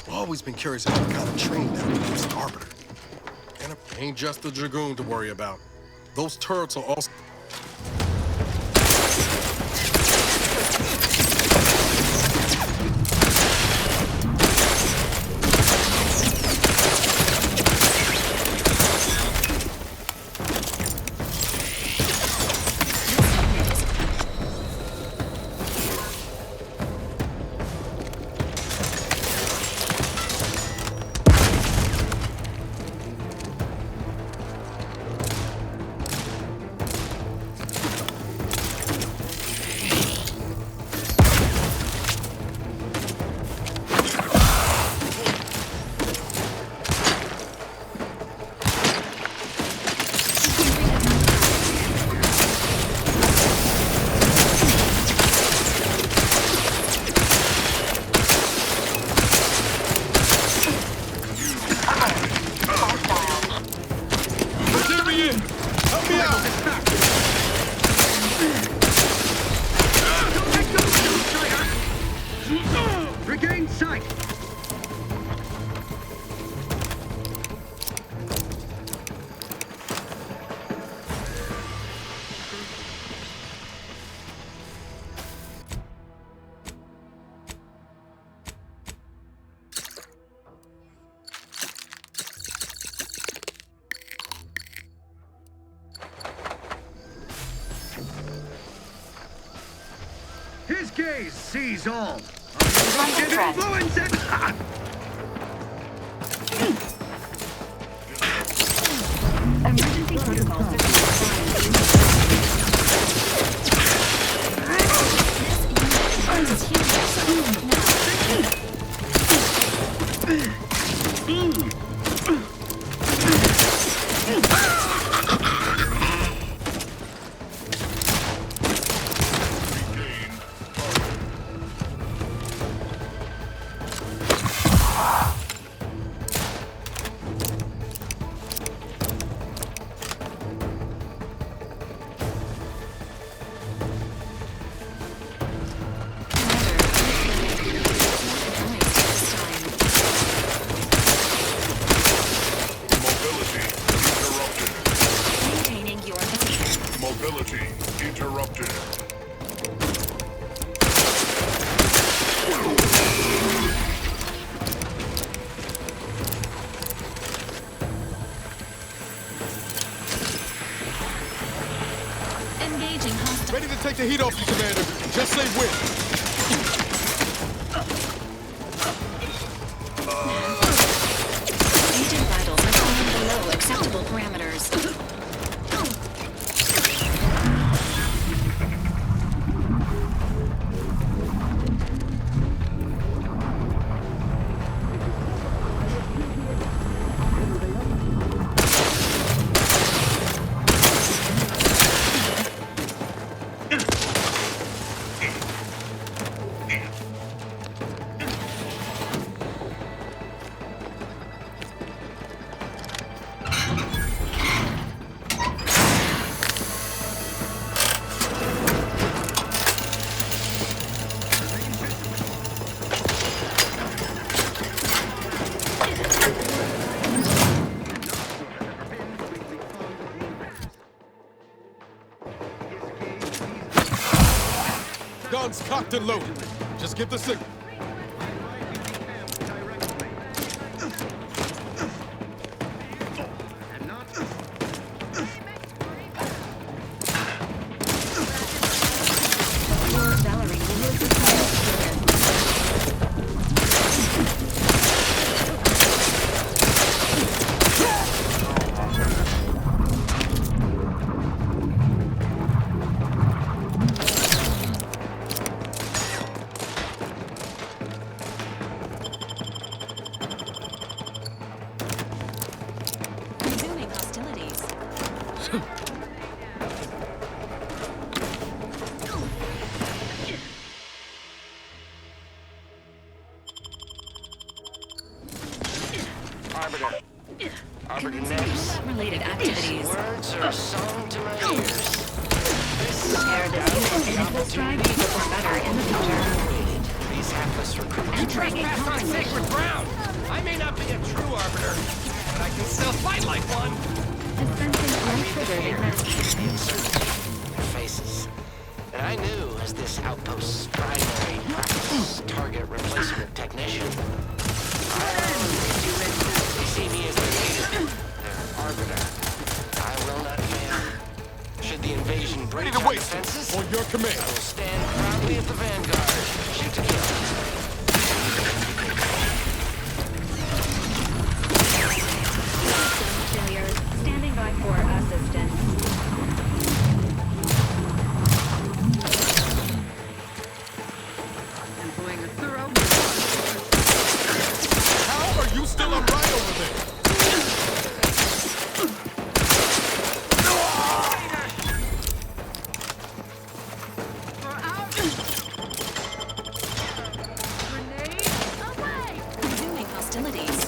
Always been curious about the kind of train that becomes an arbiter. And it ain't just the Dragoon to worry about. Those turrets are also... Regain sight! His gaze sees all. Influence it! Emergency protocols take the heat off you, Commander. Just say when. Agent vitals are falling below acceptable parameters. Guns cocked and loaded. Just get the signal. Resuming hostilities. Arbiter. Arbiter Next. Related activities. Words are sung to my ears. Prepare this unit and it will strive to perform better in the future. These hapless recruits. Entering a Trespass on sacred conflict. ground! I may not be a true arbiter, but I can still fight like one! Dispensing untriggered investigation. The uncertainty in their faces. And I knew as this outpost's primary practice target replacement technician. They see me as their leader, their arbiter. I will not fail. Should the invasion breach Ready to our waste it. defenses, On your command. I will stand proudly at the vanguard. Shoot to kill. Failures. Standing by for assistance. Employing a thorough. How are you still upright over there? Resuming hostilities.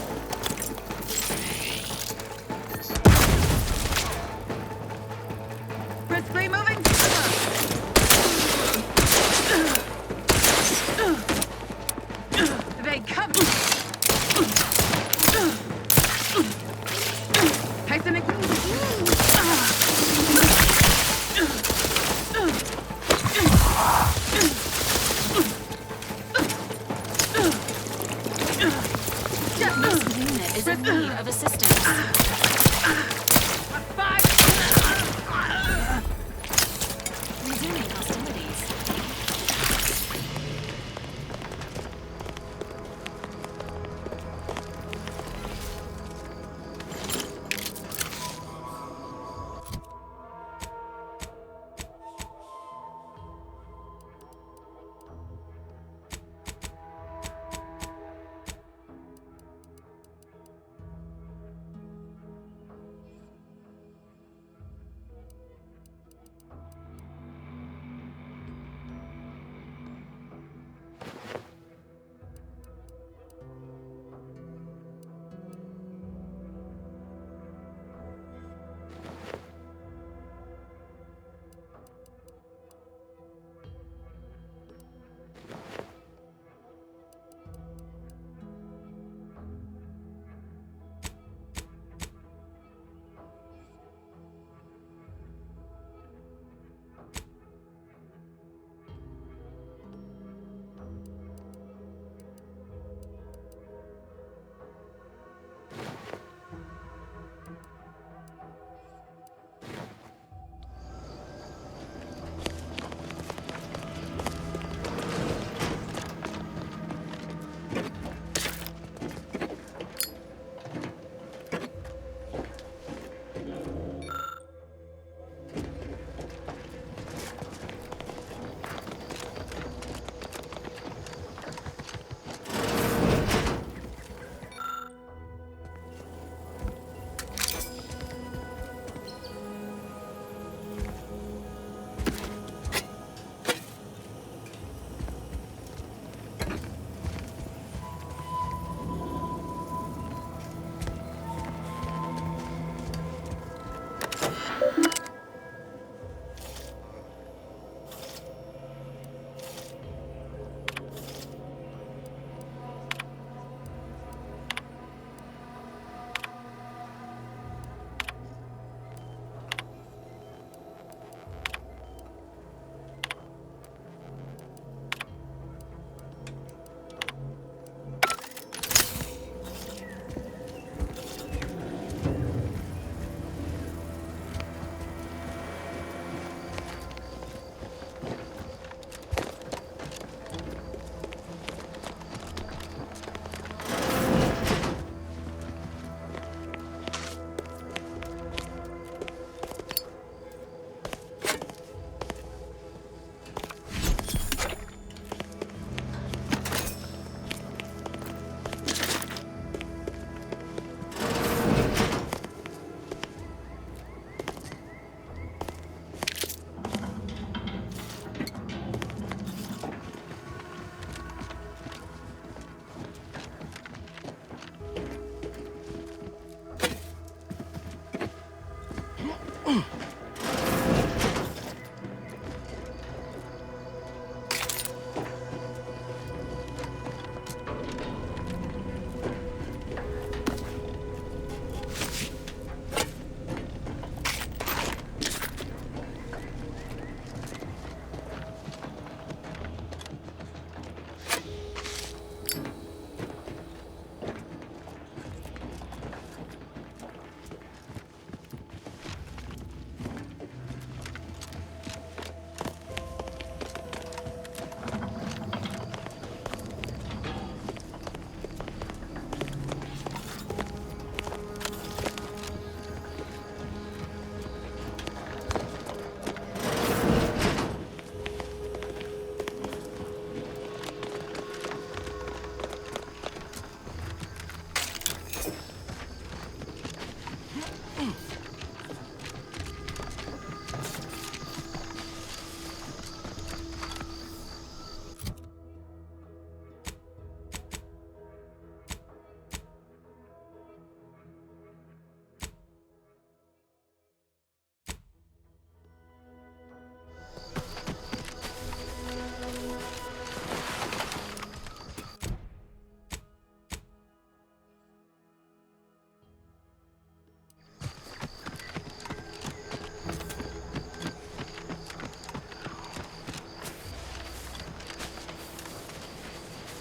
Briskly moving. They come. Hasten This unit is in need of assistance. Resuming hostilities.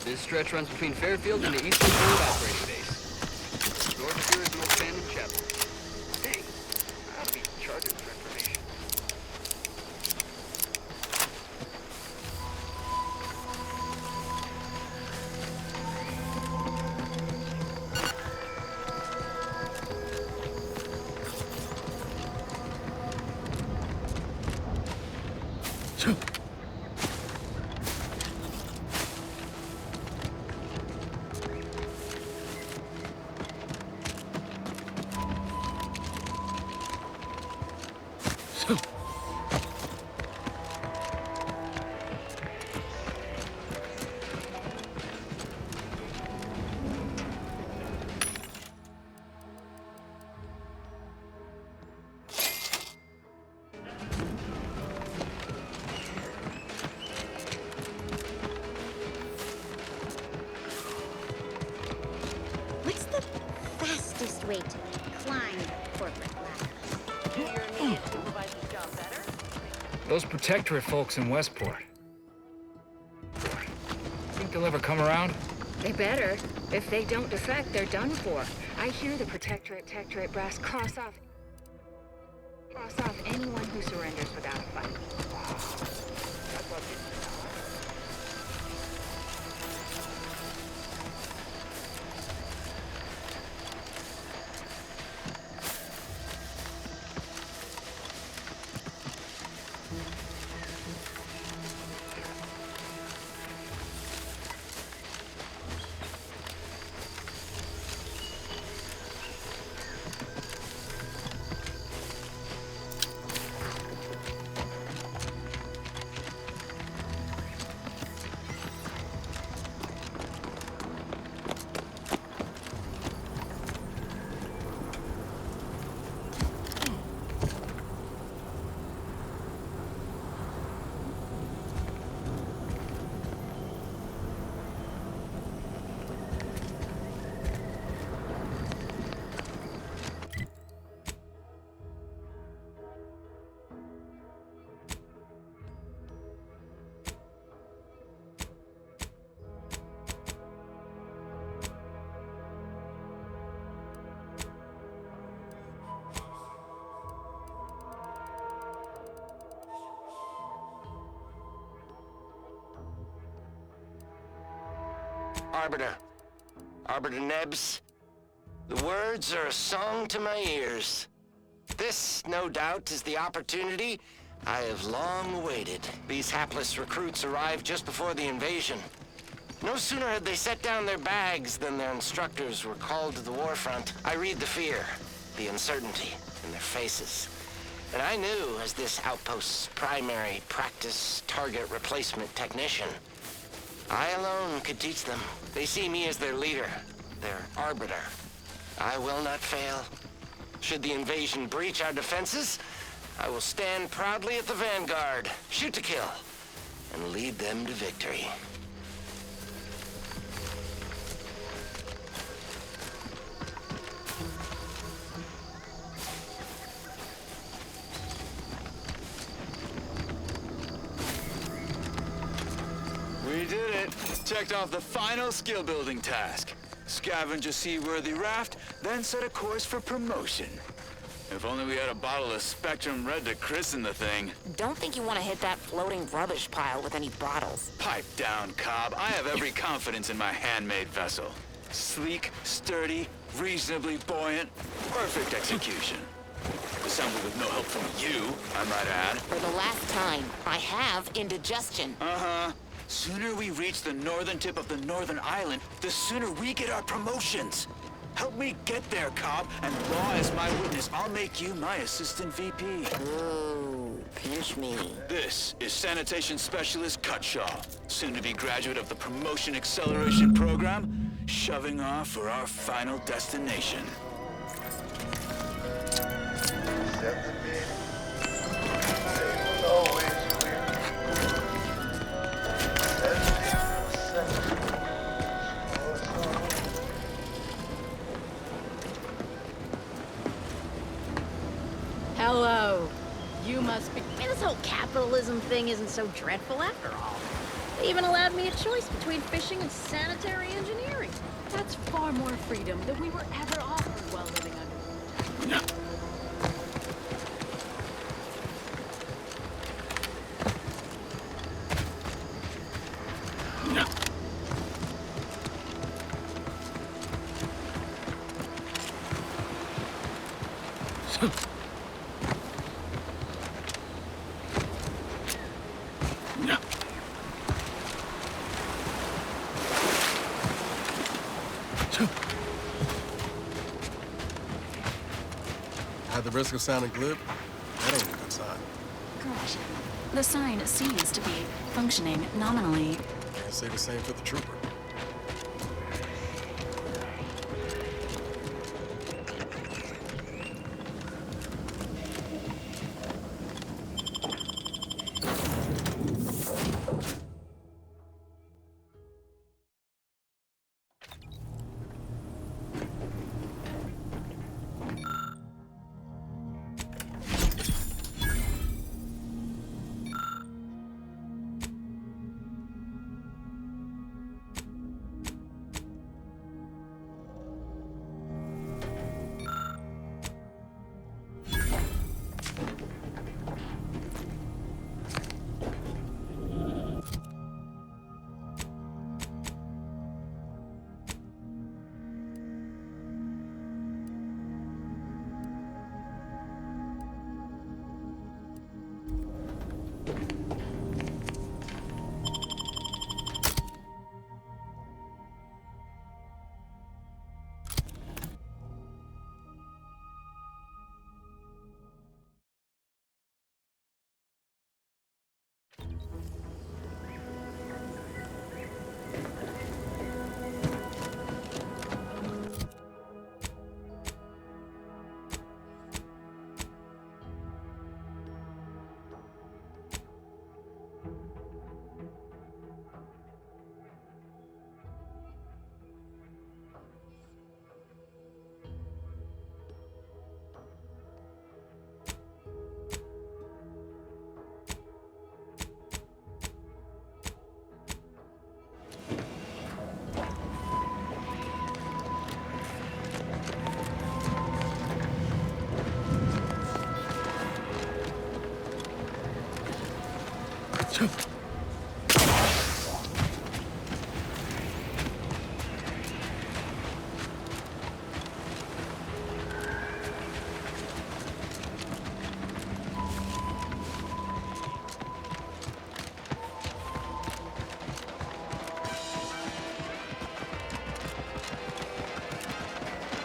This stretch runs between Fairfield and the Eastern Road operating base. North here is an abandoned chapel. Hey, I ought to be charged for information. What's the fastest way to climb the corporate ladder? Those Protectorate folks in Westport. Think they'll ever come around? They better. If they don't defect, they're done for. I hear the Protectorate brass cross off anyone who surrenders without a fight. Arbiter Nebs, the words are a song to my ears. This, no doubt, is the opportunity I have long awaited. These hapless recruits arrived just before the invasion. No sooner had they set down their bags than their instructors were called to the warfront. I read the fear, the uncertainty in their faces. And I knew, as this outpost's primary practice target replacement technician, I alone could teach them. They see me as their leader, their arbiter. I will not fail. Should the invasion breach our defenses, I will stand proudly at the vanguard, shoot to kill, and lead them to victory. We did it. Checked off the final skill building task. Scavenge a seaworthy raft, then set a course for promotion. If only we had a bottle of Spectrum Red to christen the thing. Don't think you want to hit that floating rubbish pile with any bottles. Pipe down, Cobb. I have every confidence in my handmade vessel. Sleek, sturdy, reasonably buoyant, perfect execution. Assembled with no help from you, I might add. For the last time, I have indigestion. Uh-huh. Sooner we reach the northern tip of the northern island, the sooner we get our promotions. Help me get there, Cobb, and law as my witness, I'll make you my assistant VP. Ooh, pinch me. This is Sanitation Specialist Cutshaw, soon-to-be graduate of the Promotion Acceleration Program, shoving off for our final destination. Hello. You must be... This whole capitalism thing isn't so dreadful after all. They even allowed me a choice between fishing and sanitary engineering. That's far more freedom than we were ever offered while living under. At the risk of sounding glib, that ain't a good sign. Gosh. The sign seems to be functioning nominally. Can't say the same for the trooper.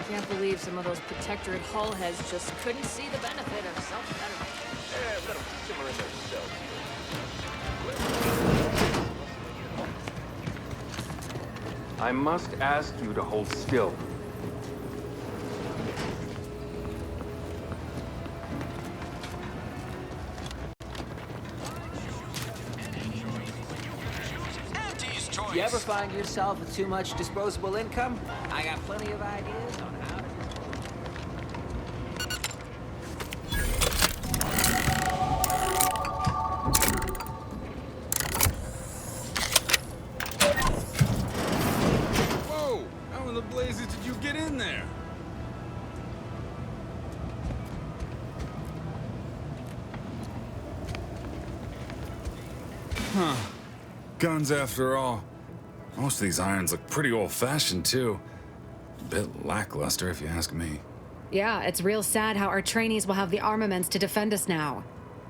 Can't believe some of those Protectorate hull heads just couldn't see the benefit of self-betterment. Let them simmer in their cells. I must ask you to hold still. You ever find yourself with too much disposable income? I got plenty of ideas on how to... Whoa! How in the blazes did you get in there? Huh. Guns after all. Most of these irons look pretty old-fashioned, too. A bit lackluster, if you ask me. Yeah, it's real sad how our trainees will have the armaments to defend us now.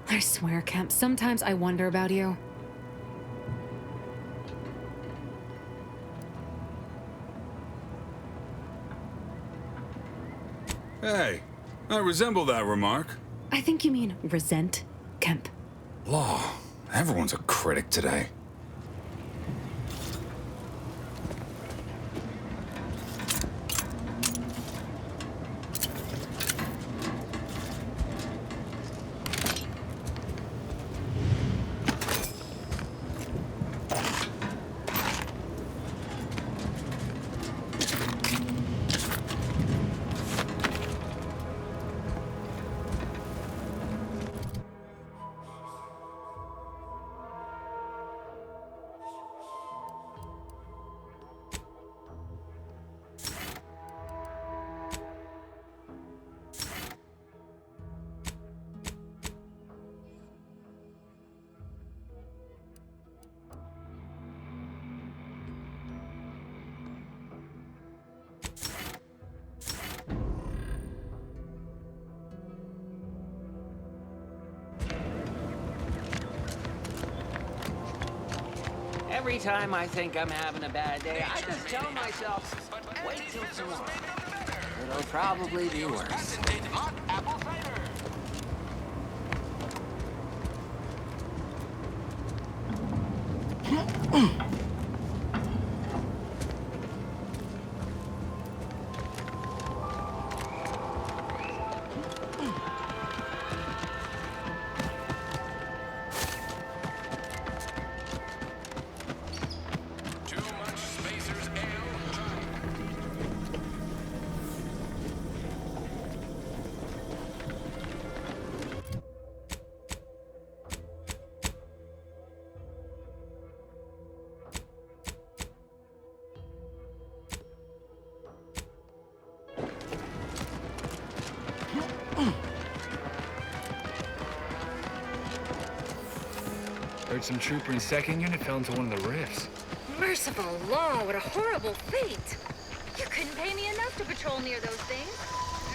I swear, Kemp, sometimes I wonder about you. Hey, I resemble that remark. I think you mean resent, Kemp. Law, everyone's a critic today. Every time I think I'm having a bad day, I just tell myself, wait till tomorrow. It'll probably be worse. Heard some trooper in second unit fell into one of the rifts. Merciful law, what a horrible fate. You couldn't pay me enough to patrol near those things.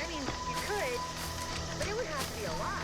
I mean, you could, but it would have to be a lot.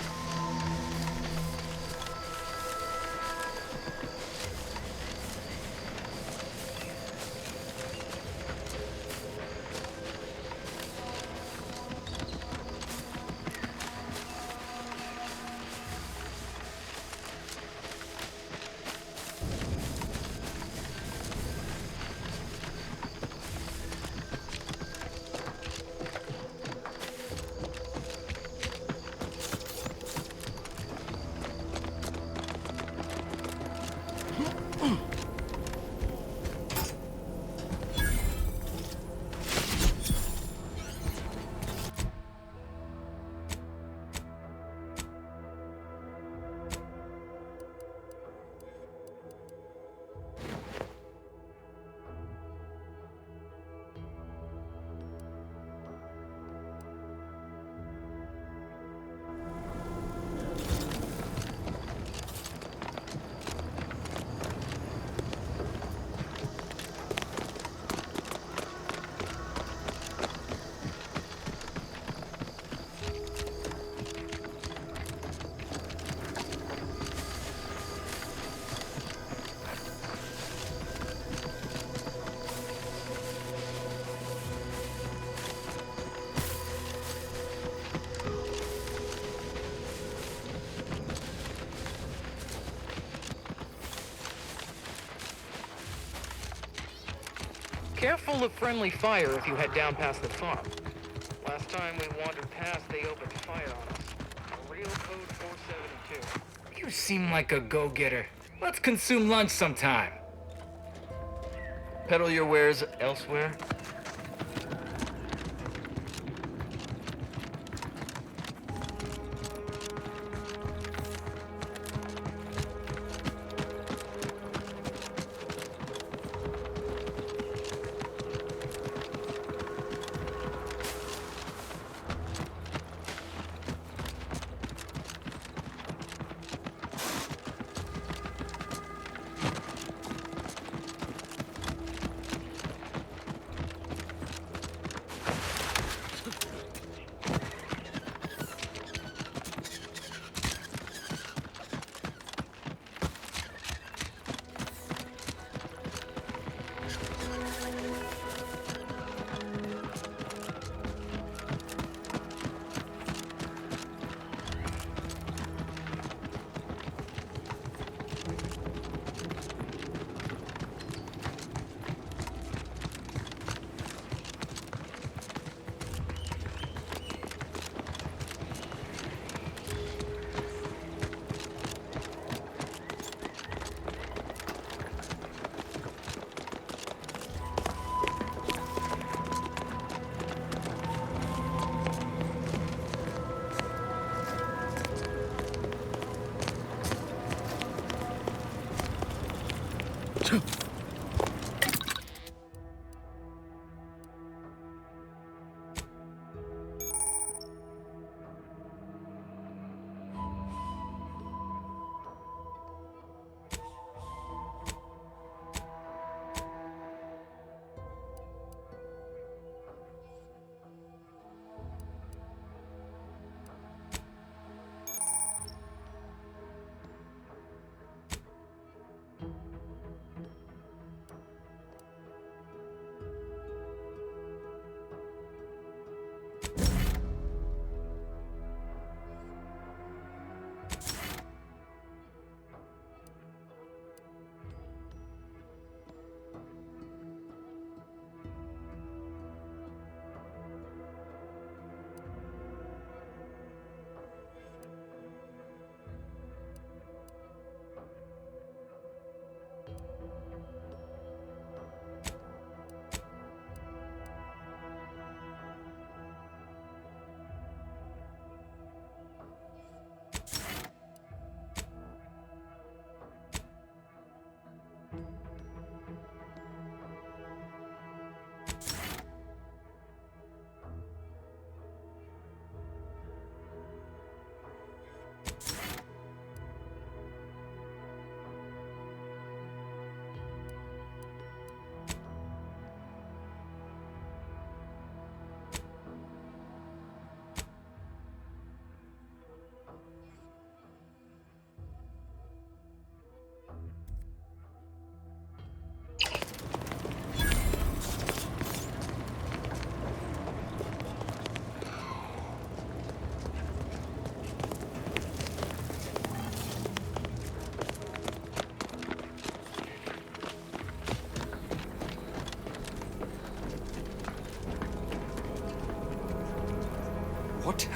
Careful of friendly fire if you head down past the farm. Last time we wandered past, they opened fire on us. Real code 472. You seem like a go-getter. Let's consume lunch sometime. Peddle your wares elsewhere?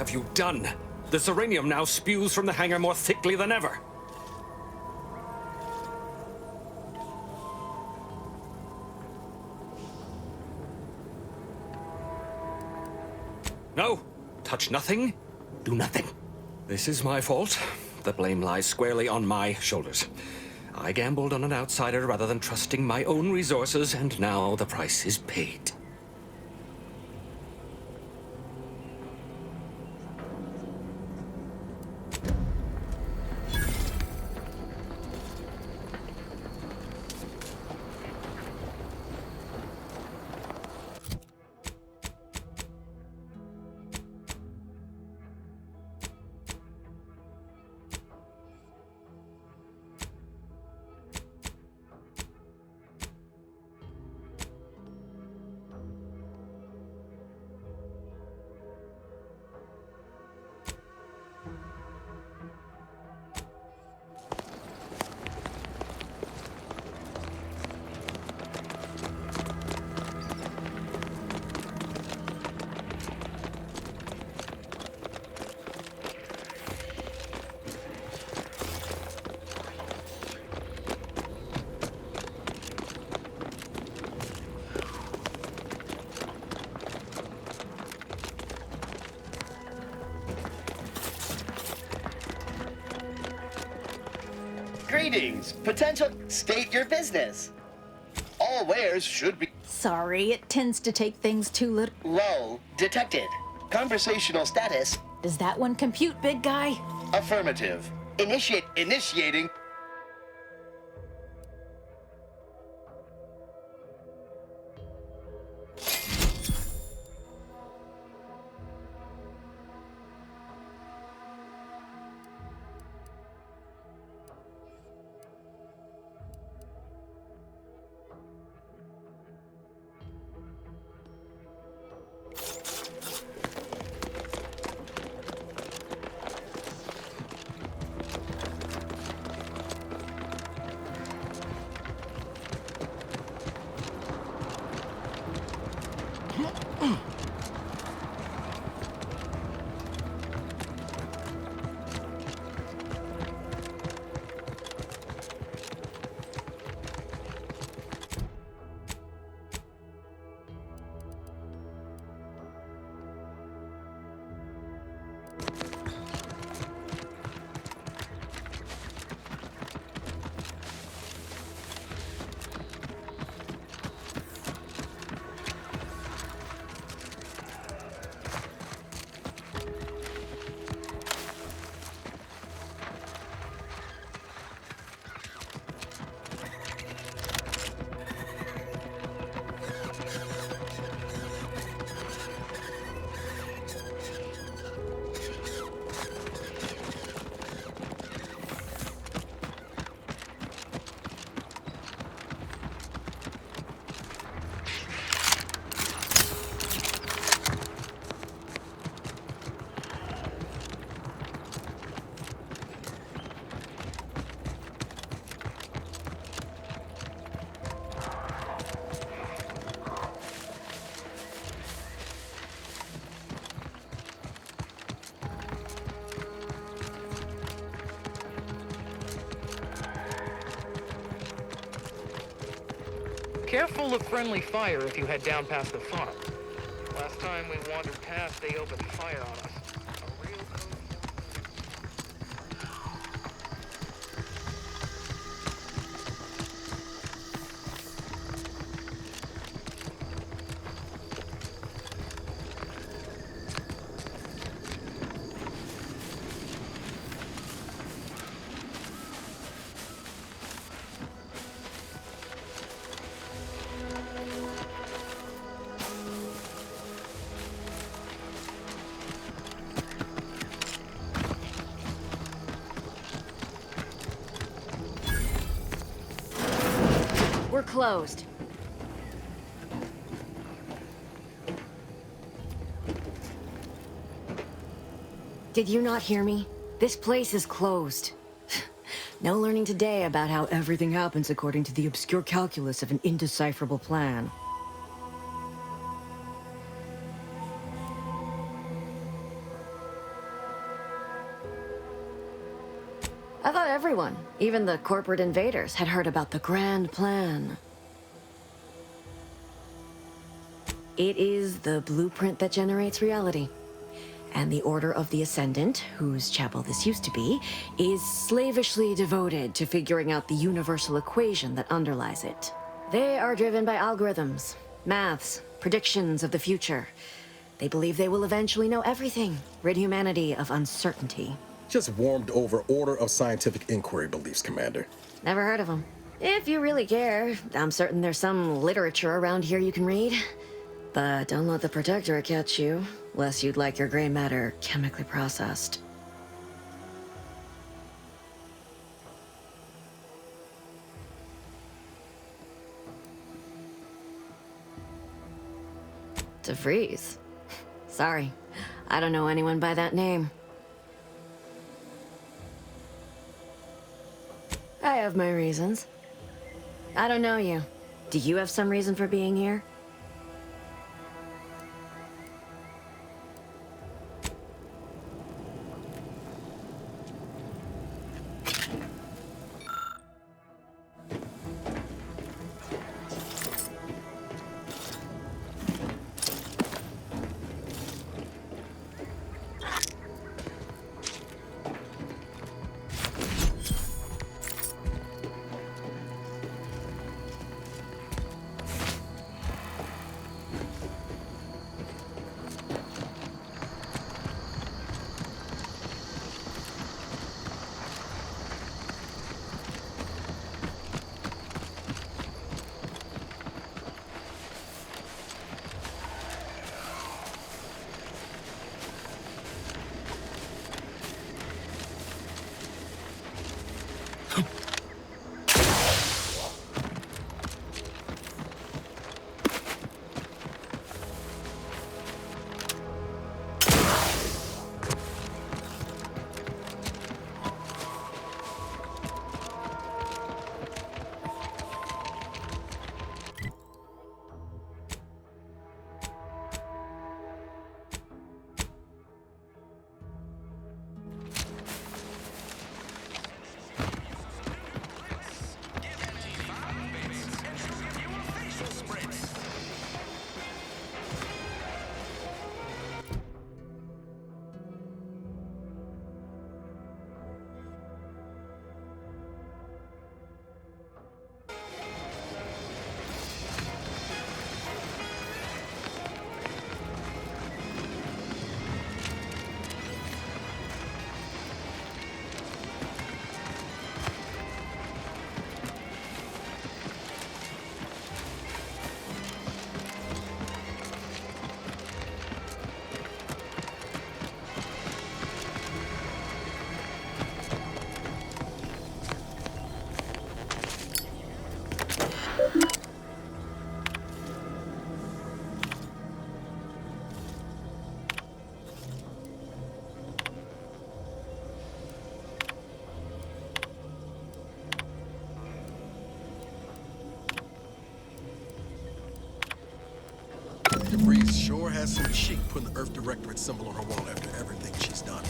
have you done? The Serenium now spews from the hangar more thickly than ever. No, touch nothing, do nothing. This is my fault. The blame lies squarely on my shoulders. I gambled on an outsider rather than trusting my own resources, and now the price is paid. Greetings. Potential. State your business. All wares should be. Sorry, it tends to take things too little. Lull detected. Conversational status. Does that one compute, big guy? Affirmative. Initiating. Careful of friendly fire if you head down past the farm. Last time we wandered past, they opened fire on us. We're closed. Did you not hear me? This place is closed. No learning today about how everything happens according to the obscure calculus of an indecipherable plan. Everyone, even the corporate invaders, had heard about the grand plan. It is the blueprint that generates reality. And the Order of the Ascendant, whose chapel this used to be, is slavishly devoted to figuring out the universal equation that underlies it. They are driven by algorithms, maths, predictions of the future. They believe they will eventually know everything, rid humanity of uncertainty. Just warmed over Order of Scientific Inquiry beliefs, Commander. Never heard of them. If you really care, I'm certain there's some literature around here you can read. But don't let the Protectorate catch you, lest you'd like your gray matter chemically processed. DeVries? Sorry, I don't know anyone by that name. I have my reasons. I don't know you. Do you have some reason for being here? DeVries sure has some chic putting the Earth Directorate symbol on her wall after everything she's done.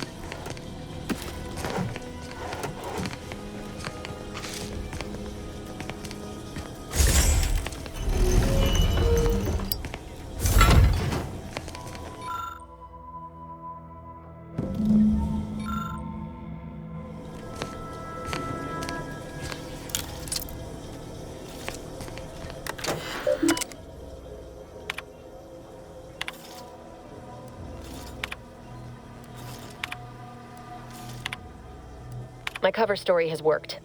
My cover story has worked.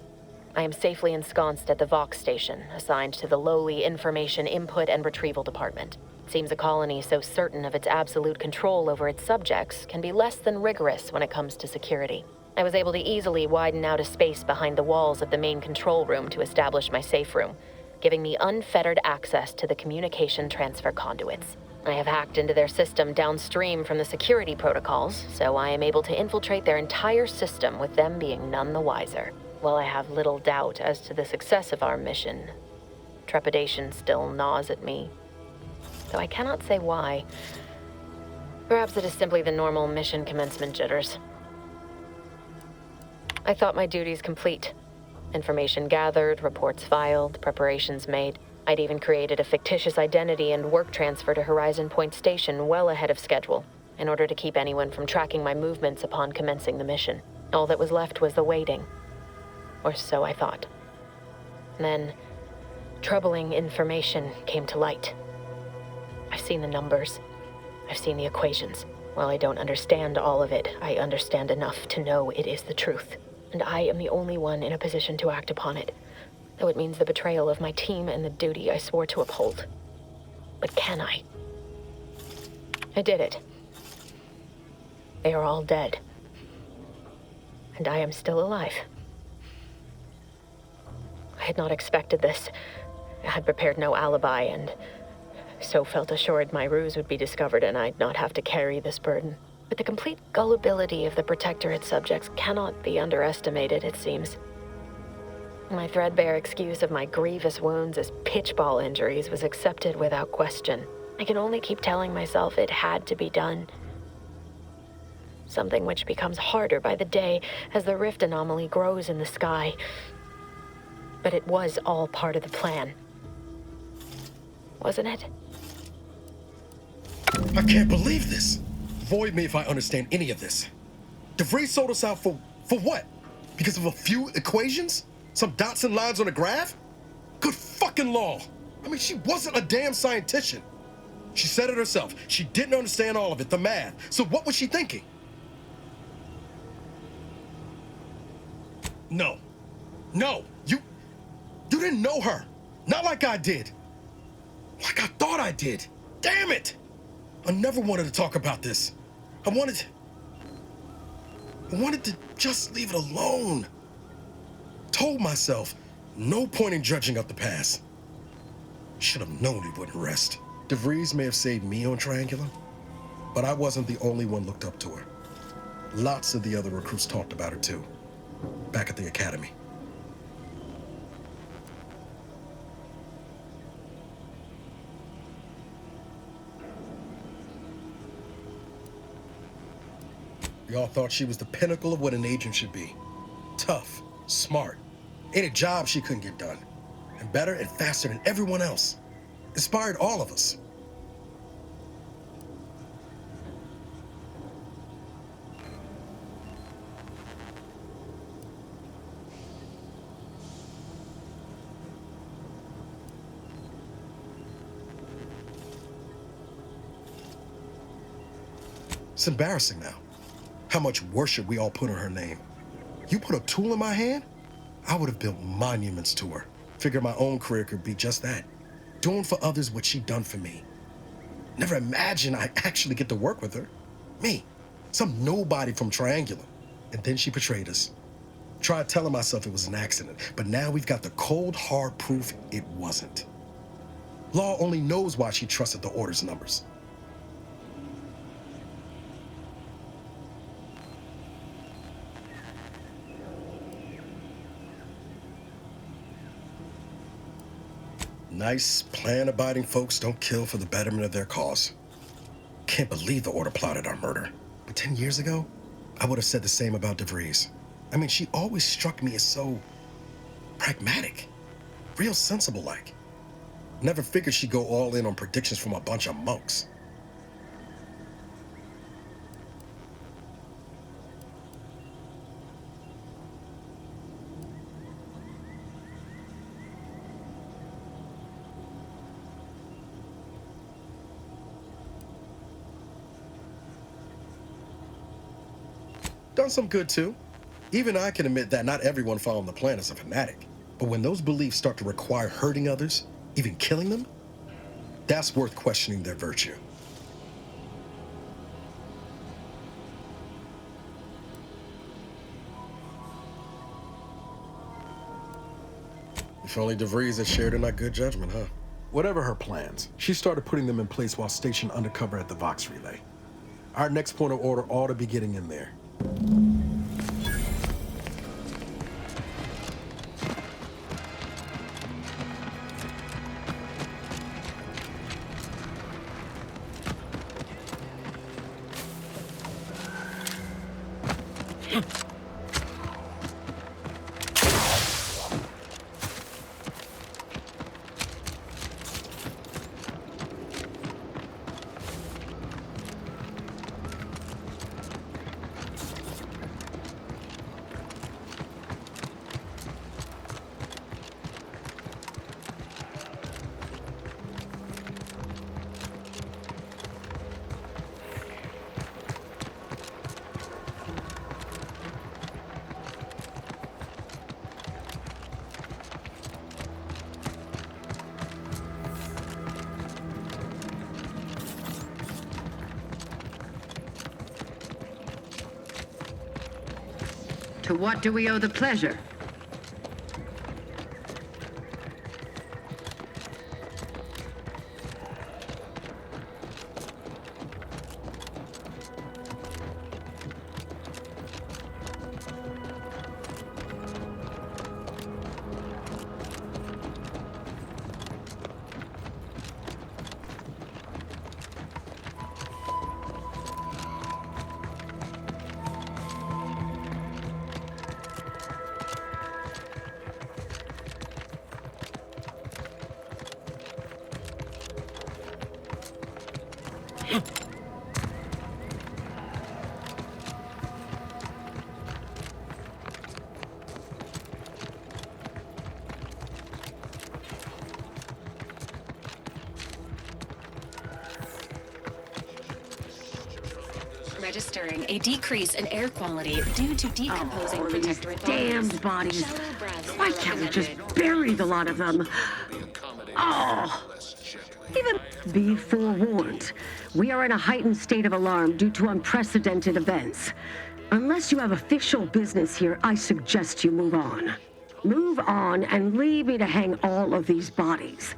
I am safely ensconced at the Vox station, assigned to the lowly Information Input and Retrieval Department. It seems a colony so certain of its absolute control over its subjects can be less than rigorous when it comes to security. I was able to easily widen out a space behind the walls of the main control room to establish my safe room, giving me unfettered access to the communication transfer conduits. I have hacked into their system downstream from the security protocols, so I am able to infiltrate their entire system with them being none the wiser. While I have little doubt as to the success of our mission, trepidation still gnaws at me. Though I cannot say why. Perhaps it is simply the normal mission commencement jitters. I thought my duties complete. Information gathered, reports filed, preparations made. I'd even created a fictitious identity and work transfer to Horizon Point Station well ahead of schedule, in order to keep anyone from tracking my movements upon commencing the mission. All that was left was the waiting. Or so I thought. Then, troubling information came to light. I've seen the numbers. I've seen the equations. While I don't understand all of it, I understand enough to know it is the truth. And I am the only one in a position to act upon it, though it means the betrayal of my team and the duty I swore to uphold. But can I? I did it. They are all dead. And I am still alive. I had not expected this. I had prepared no alibi, and so felt assured my ruse would be discovered and I'd not have to carry this burden. But the complete gullibility of the Protectorate subjects cannot be underestimated, it seems. My threadbare excuse of my grievous wounds as pitchball injuries was accepted without question. I can only keep telling myself it had to be done. Something which becomes harder by the day as the rift anomaly grows in the sky. But it was all part of the plan. Wasn't it? I can't believe this. Void me if I understand any of this. DeVries sold us out for what? Because of a few equations? Some dots and lines on a graph? Good fucking law. I mean, she wasn't a damn scientist. She said it herself. She didn't understand all of it, the math. So what was she thinking? No. No. You didn't know her. Not like I did. Like I thought I did. Damn it! I never wanted to talk about this. I wanted to just leave it alone. Told myself, no point in judging up the past. Should have known he wouldn't rest. DeVries may have saved me on Triangular, but I wasn't the only one looked up to her. Lots of the other recruits talked about her too, back at the academy. We all thought she was the pinnacle of what an agent should be. Tough, smart, ain't a job she couldn't get done. And better and faster than everyone else. Inspired all of us. It's embarrassing now. How much worship we all put on her name. You put a tool in my hand, I would have built monuments to her. Figured my own career could be just that. Doing for others what she done for me. Never imagined I'd actually get to work with her. Me, some nobody from Triangular. And then she betrayed us. Tried telling myself it was an accident, but now we've got the cold, hard proof it wasn't. Law only knows why she trusted the Order's numbers. Nice, plan-abiding folks don't kill for the betterment of their cause. Can't believe the Order plotted our murder. But 10 years ago, I would have said the same about DeVries. I mean, she always struck me as so pragmatic, real sensible-like. Never figured she'd go all in on predictions from a bunch of monks. Done some good too. Even I can admit that not everyone following the plan is a fanatic. But when those beliefs start to require hurting others, even killing them, that's worth questioning their virtue. If only DeVries had shared in our good judgment, huh? Whatever her plans, she started putting them in place while stationed undercover at the Vox Relay. Our next point of order ought to be getting in there. To what do we owe the pleasure? Registering a decrease in air quality due to decomposing protectorate Damned bodies. Why can't we just bury the lot of them? Oh! Even be forewarned. We are in a heightened state of alarm due to unprecedented events. Unless you have official business here, I suggest you move on. Move on and leave me to hang all of these bodies.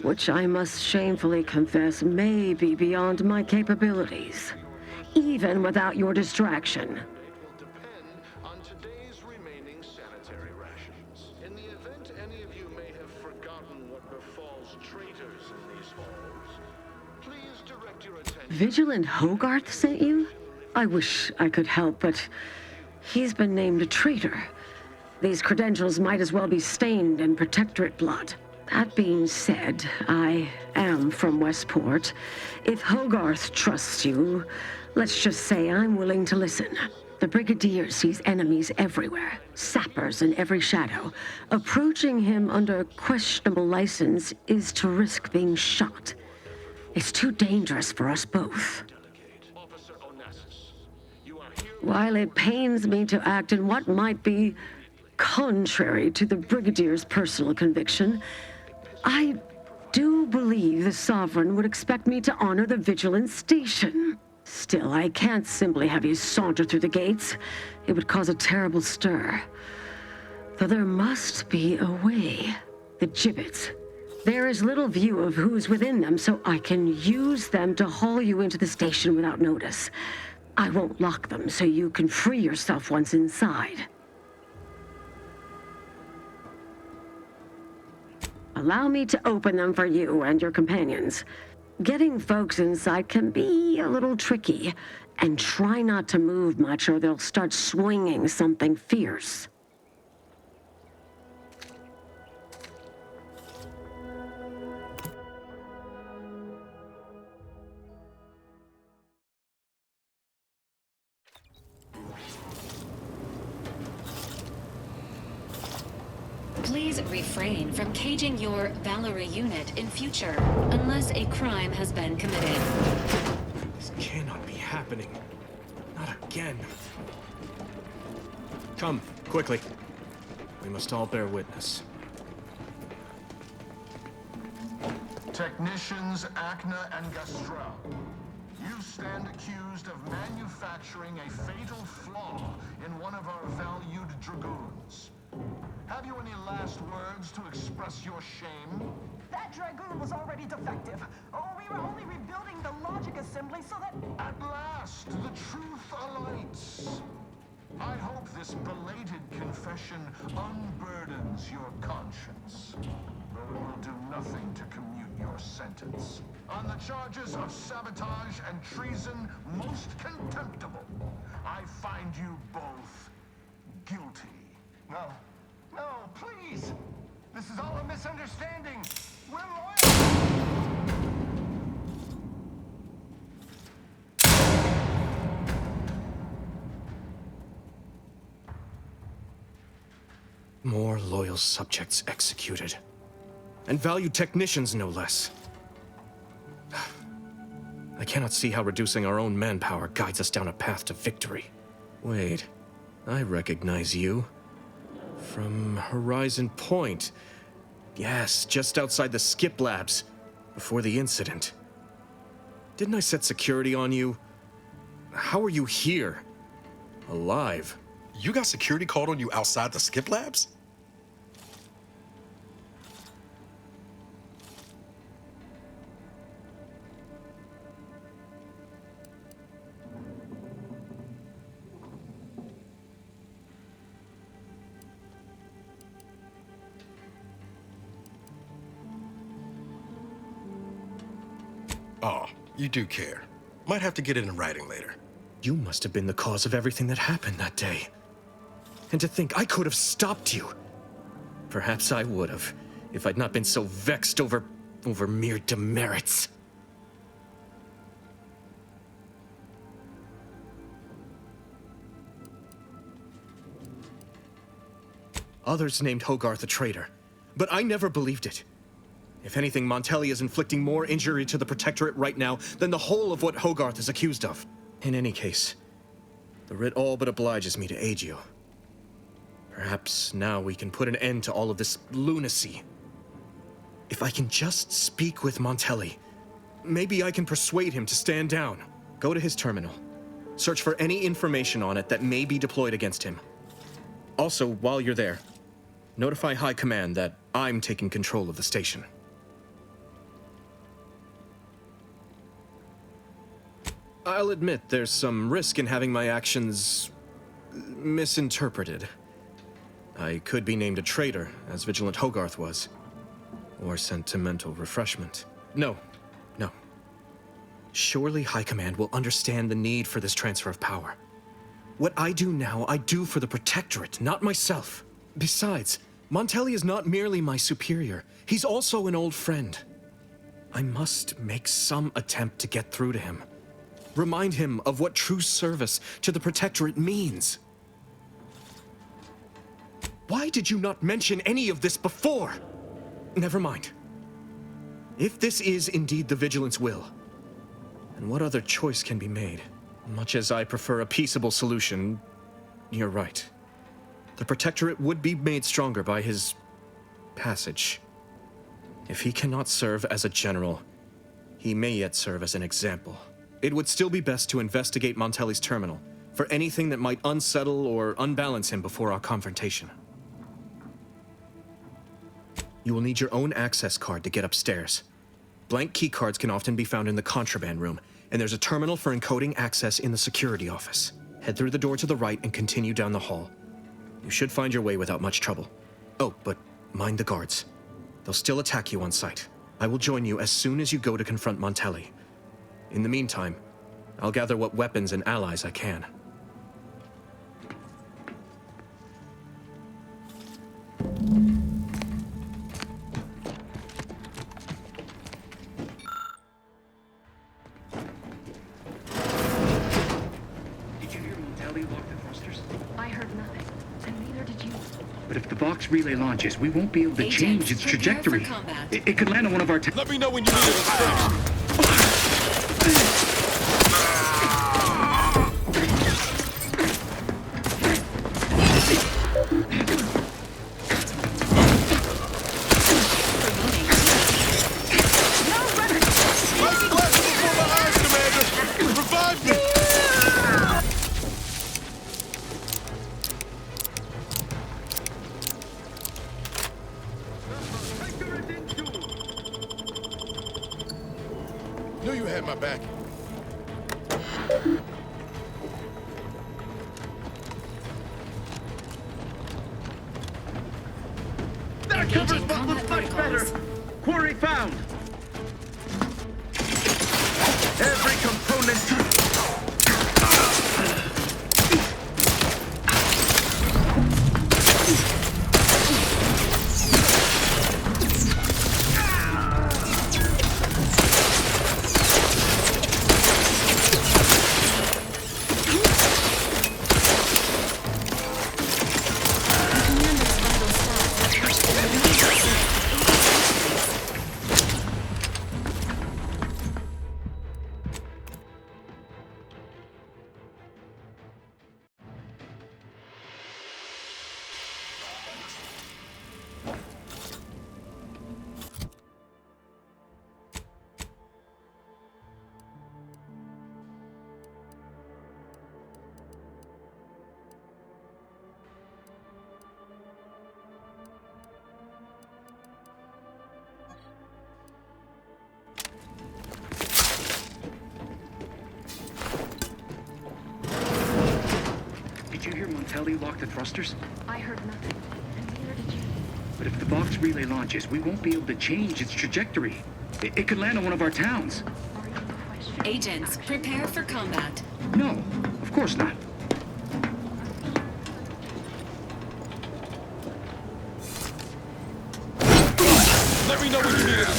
Which I must shamefully confess may be beyond my capabilities. Even without your distraction. On today's remaining sanitary rations. In the event any of you may have forgotten what befalls traitors in these halls, please direct your attention. Vigilant Hogarth sent you? I wish I could help, but he's been named a traitor. These credentials might as well be stained in Protectorate blood. That being said, I am from Westport. If Hogarth trusts you, let's just say I'm willing to listen. The Brigadier sees enemies everywhere, sappers in every shadow. Approaching him under questionable license is to risk being shot. It's too dangerous for us both. While it pains me to act in what might be contrary to the Brigadier's personal conviction, I do believe the Sovereign would expect me to honor the Vigilance Station. Still, I can't simply have you saunter through the gates. It would cause a terrible stir. Though there must be a way. The gibbets. There is little view of who's within them, so I can use them to haul you into the station without notice. I won't lock them, so you can free yourself once inside. Allow me to open them for you and your companions. Getting folks inside can be a little tricky, and try not to move much or they'll start swinging something fierce. Please refrain from caging your Valerie unit in future, unless a crime has been committed. This cannot be happening. Not again. Come, quickly. We must all bear witness. Technicians Acna and Gastrell, you stand accused of manufacturing a fatal flaw in one of our valued dragoons. Have you any last words to express your shame? That dragoon was already defective. Oh, we were only rebuilding the logic assembly so that... At last, the truth alights. I hope this belated confession unburdens your conscience, though it will do nothing to commute your sentence. On the charges of sabotage and treason most contemptible, I find you both guilty. No, no, please! This is all a misunderstanding! We're loyal! More loyal subjects executed. And valued technicians, no less. I cannot see how reducing our own manpower guides us down a path to victory. Wait, I recognize you. From Horizon Point. Yes, just outside the Skip Labs, before the incident. Didn't I set security on you? How are you here? Alive? You got security called on you outside the skip labs? Oh, you do care. Might have to get it in writing later. You must have been the cause of everything that happened that day. And to think I could have stopped you. Perhaps I would have, if I'd not been so vexed over mere demerits. Others named Hogarth a traitor, but I never believed it. If anything, Montelli is inflicting more injury to the Protectorate right now than the whole of what Hogarth is accused of. In any case, the writ all but obliges me to aid you. Perhaps now we can put an end to all of this lunacy. If I can just speak with Montelli, maybe I can persuade him to stand down. Go to his terminal. Search for any information on it that may be deployed against him. Also, while you're there, notify High Command that I'm taking control of the station. I'll admit there's some risk in having my actions misinterpreted. I could be named a traitor, as Vigilant Hogarth was. Or sentimental refreshment. No. Surely High Command will understand the need for this transfer of power. What I do now, I do for the Protectorate, not myself. Besides, Montelli is not merely my superior. He's also an old friend. I must make some attempt to get through to him. Remind him of what true service to the Protectorate means. Why did you not mention any of this before? Never mind. If this is indeed the Vigilant's will, then what other choice can be made? Much as I prefer a peaceable solution, you're right. The Protectorate would be made stronger by his passage. If he cannot serve as a general, he may yet serve as an example. It would still be best to investigate Montelli's terminal for anything that might unsettle or unbalance him before our confrontation. You will need your own access card to get upstairs. Blank key cards can often be found in the contraband room, and there's a terminal for encoding access in the security office. Head through the door to the right and continue down the hall. You should find your way without much trouble. Oh, but mind the guards. They'll still attack you on sight. I will join you as soon as you go to confront Montelli. In the meantime, I'll gather what weapons and allies I can. Did you hear Montelli lock the thrusters? I heard nothing, and neither did you. But if the Vox relay launches, we won't be able to Agents, change its prepare trajectory. for combat. It could land on one of our... Let me know when you need it. Knew you had my back. That covers what looks much better. Quarry found. Every component... Montelli lock the thrusters? I heard nothing. And neither did you. But if the Vox relay launches, we won't be able to change its trajectory. It could land on one of our towns. Agents, prepare for combat. No, of course not. Let me know when you need it.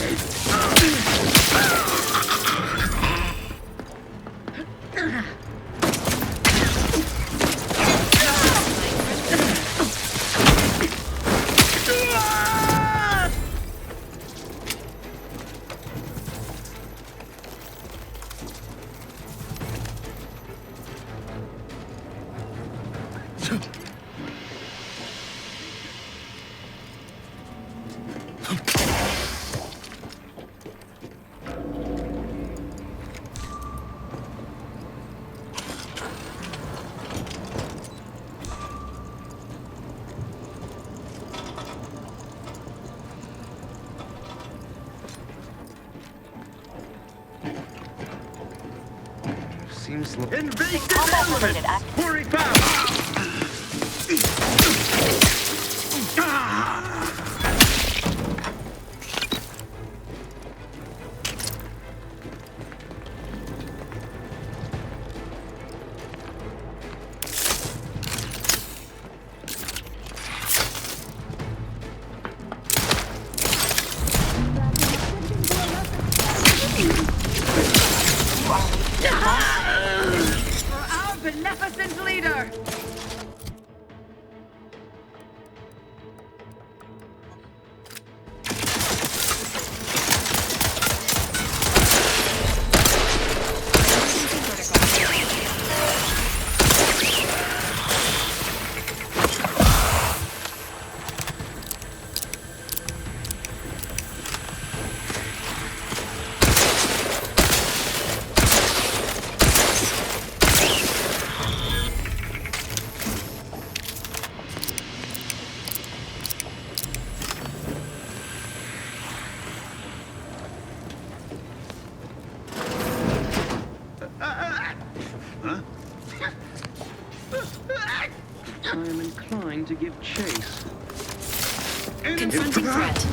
Seems invasive elements! Pouring power! For our beneficent leader! I am inclined to give chase. Confronting threat.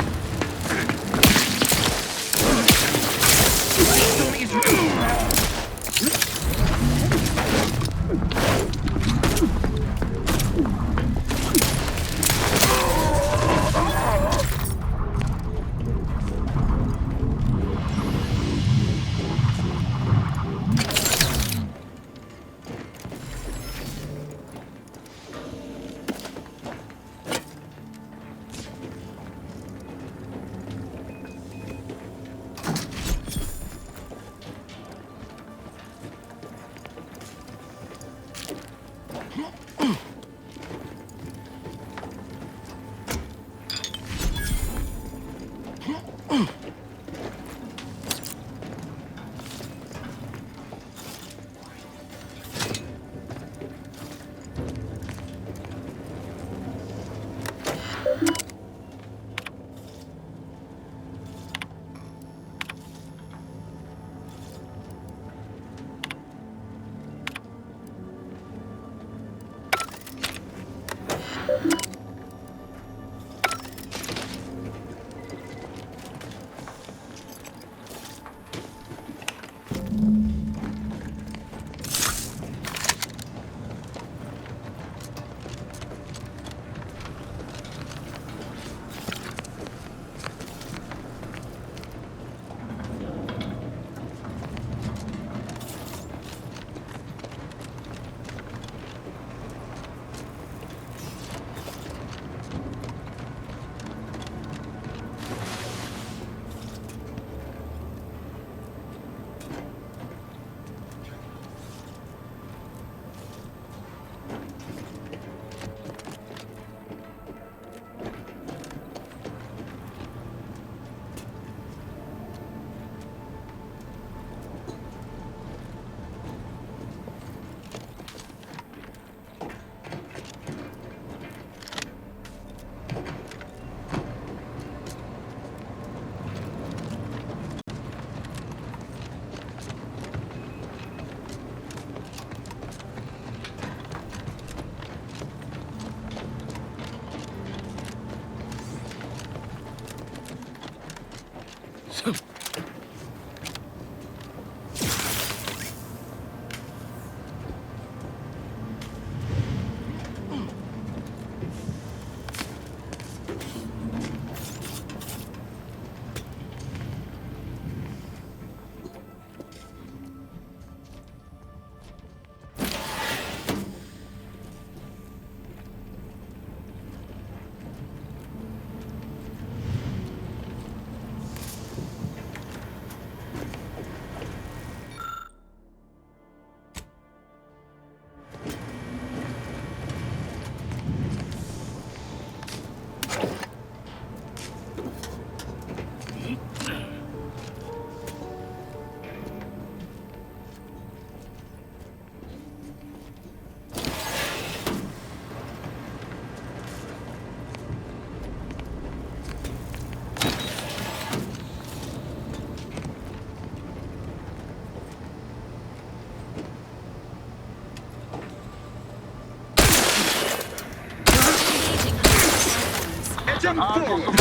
Jump forward!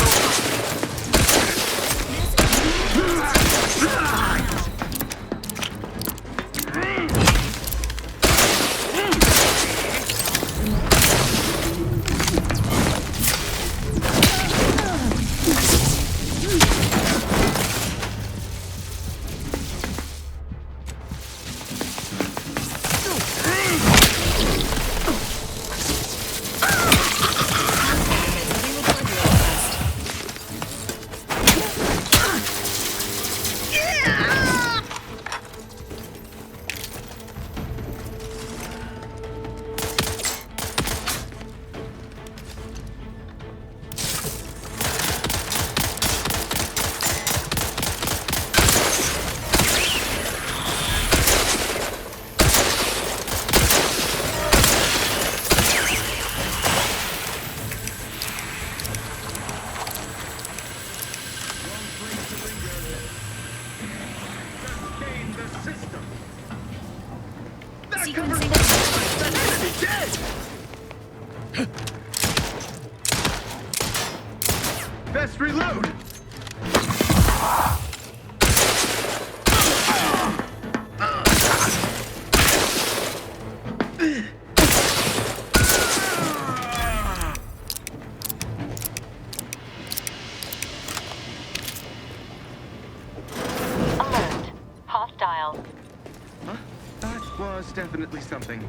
Best reload! Alert. Hostile. Huh? That was definitely something.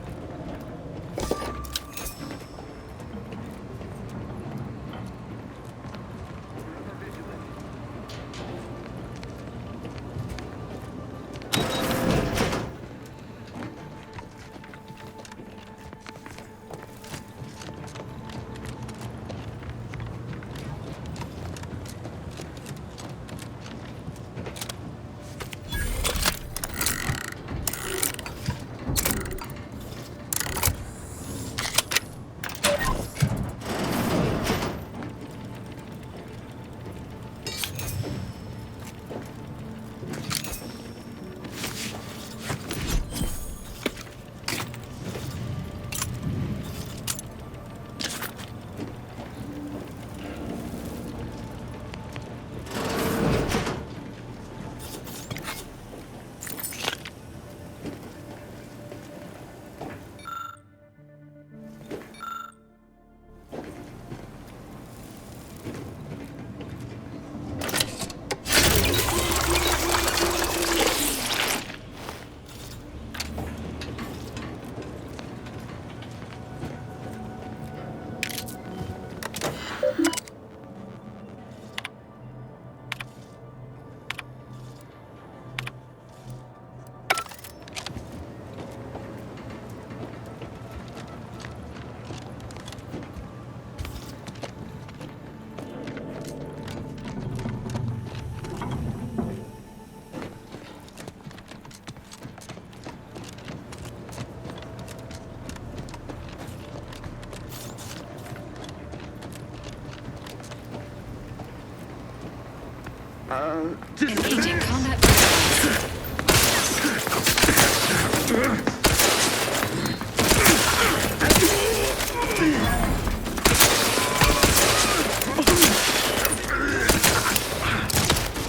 Engaging combat.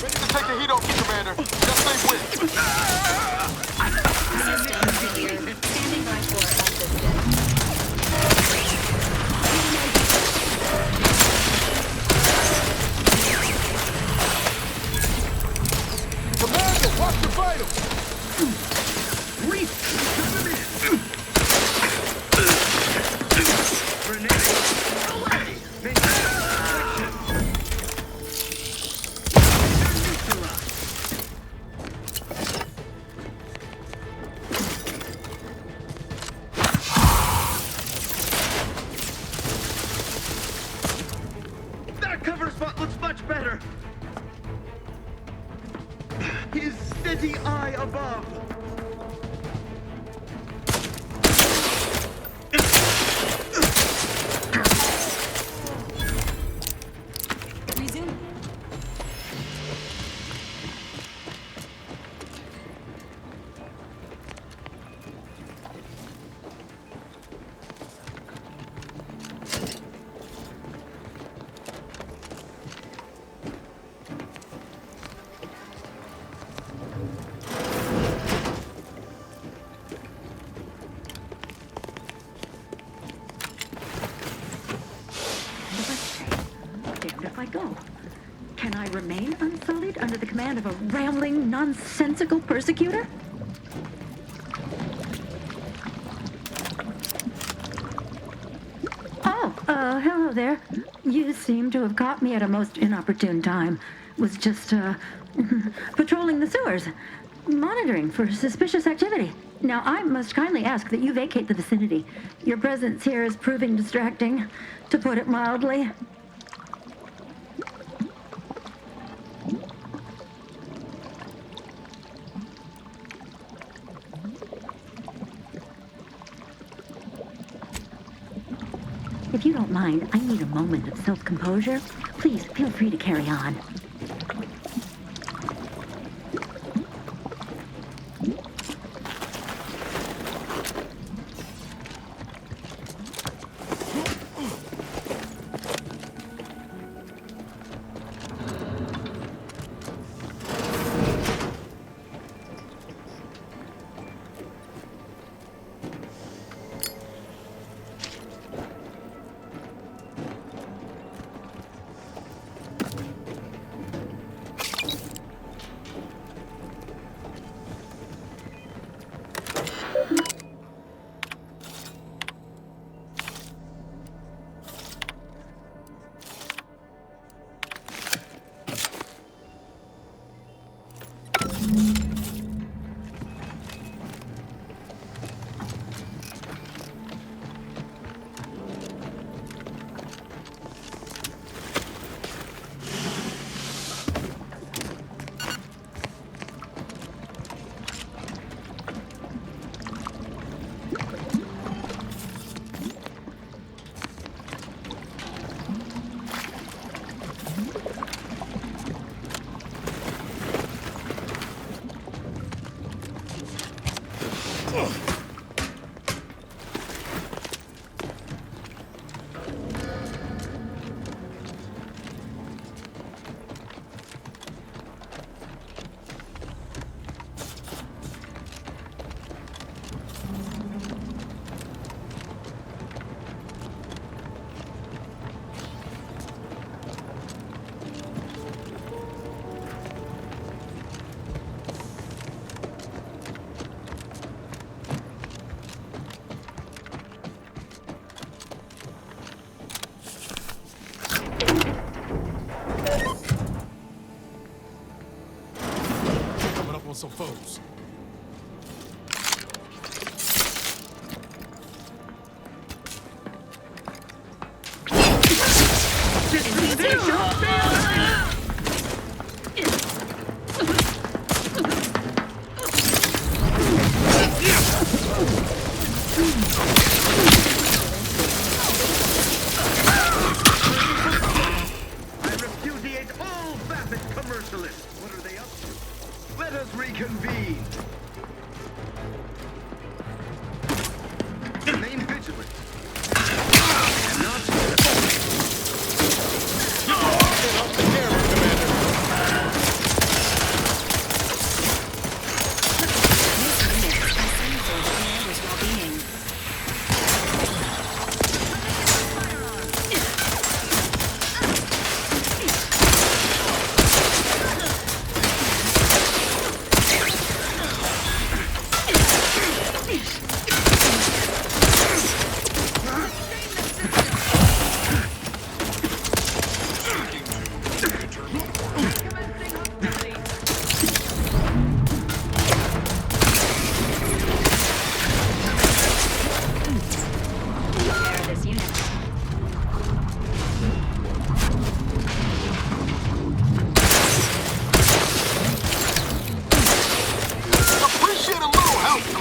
Ready to take a Commander. Just stay with. System failure. Standing by for assistance. Commander, watch your vitals. That cover spot looks much better. His steady eye above. Resume. Damned if I go. Can I remain unsullied under the command of a rambling, nonsensical persecutor? Oh, hello there. You seem to have caught me at a most inopportune time. Was just, patrolling the sewers, monitoring for suspicious activity. Now, I must kindly ask that you vacate the vicinity. Your presence here is proving distracting, to put it mildly. If you don't mind, I need a moment of self-composure. Please, feel free to carry on. Some foes. I repudiate all vapid commercialists. What are they up to? Let us reconvene. Remain vigilant.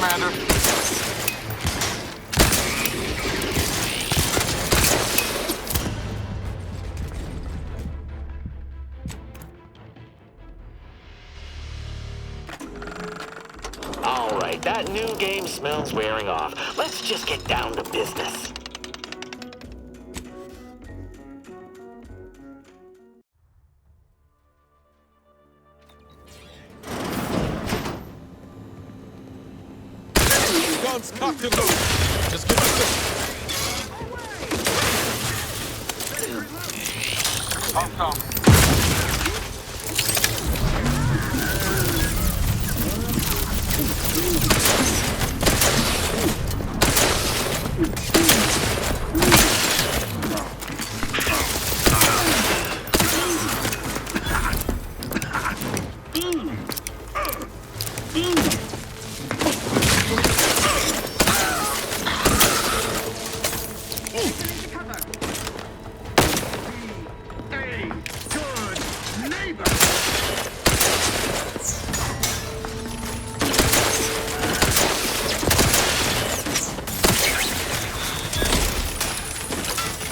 Commander. All right, that new game smells wearing off. Let's just get down to business. Guns cocked and loaded. Just give us this.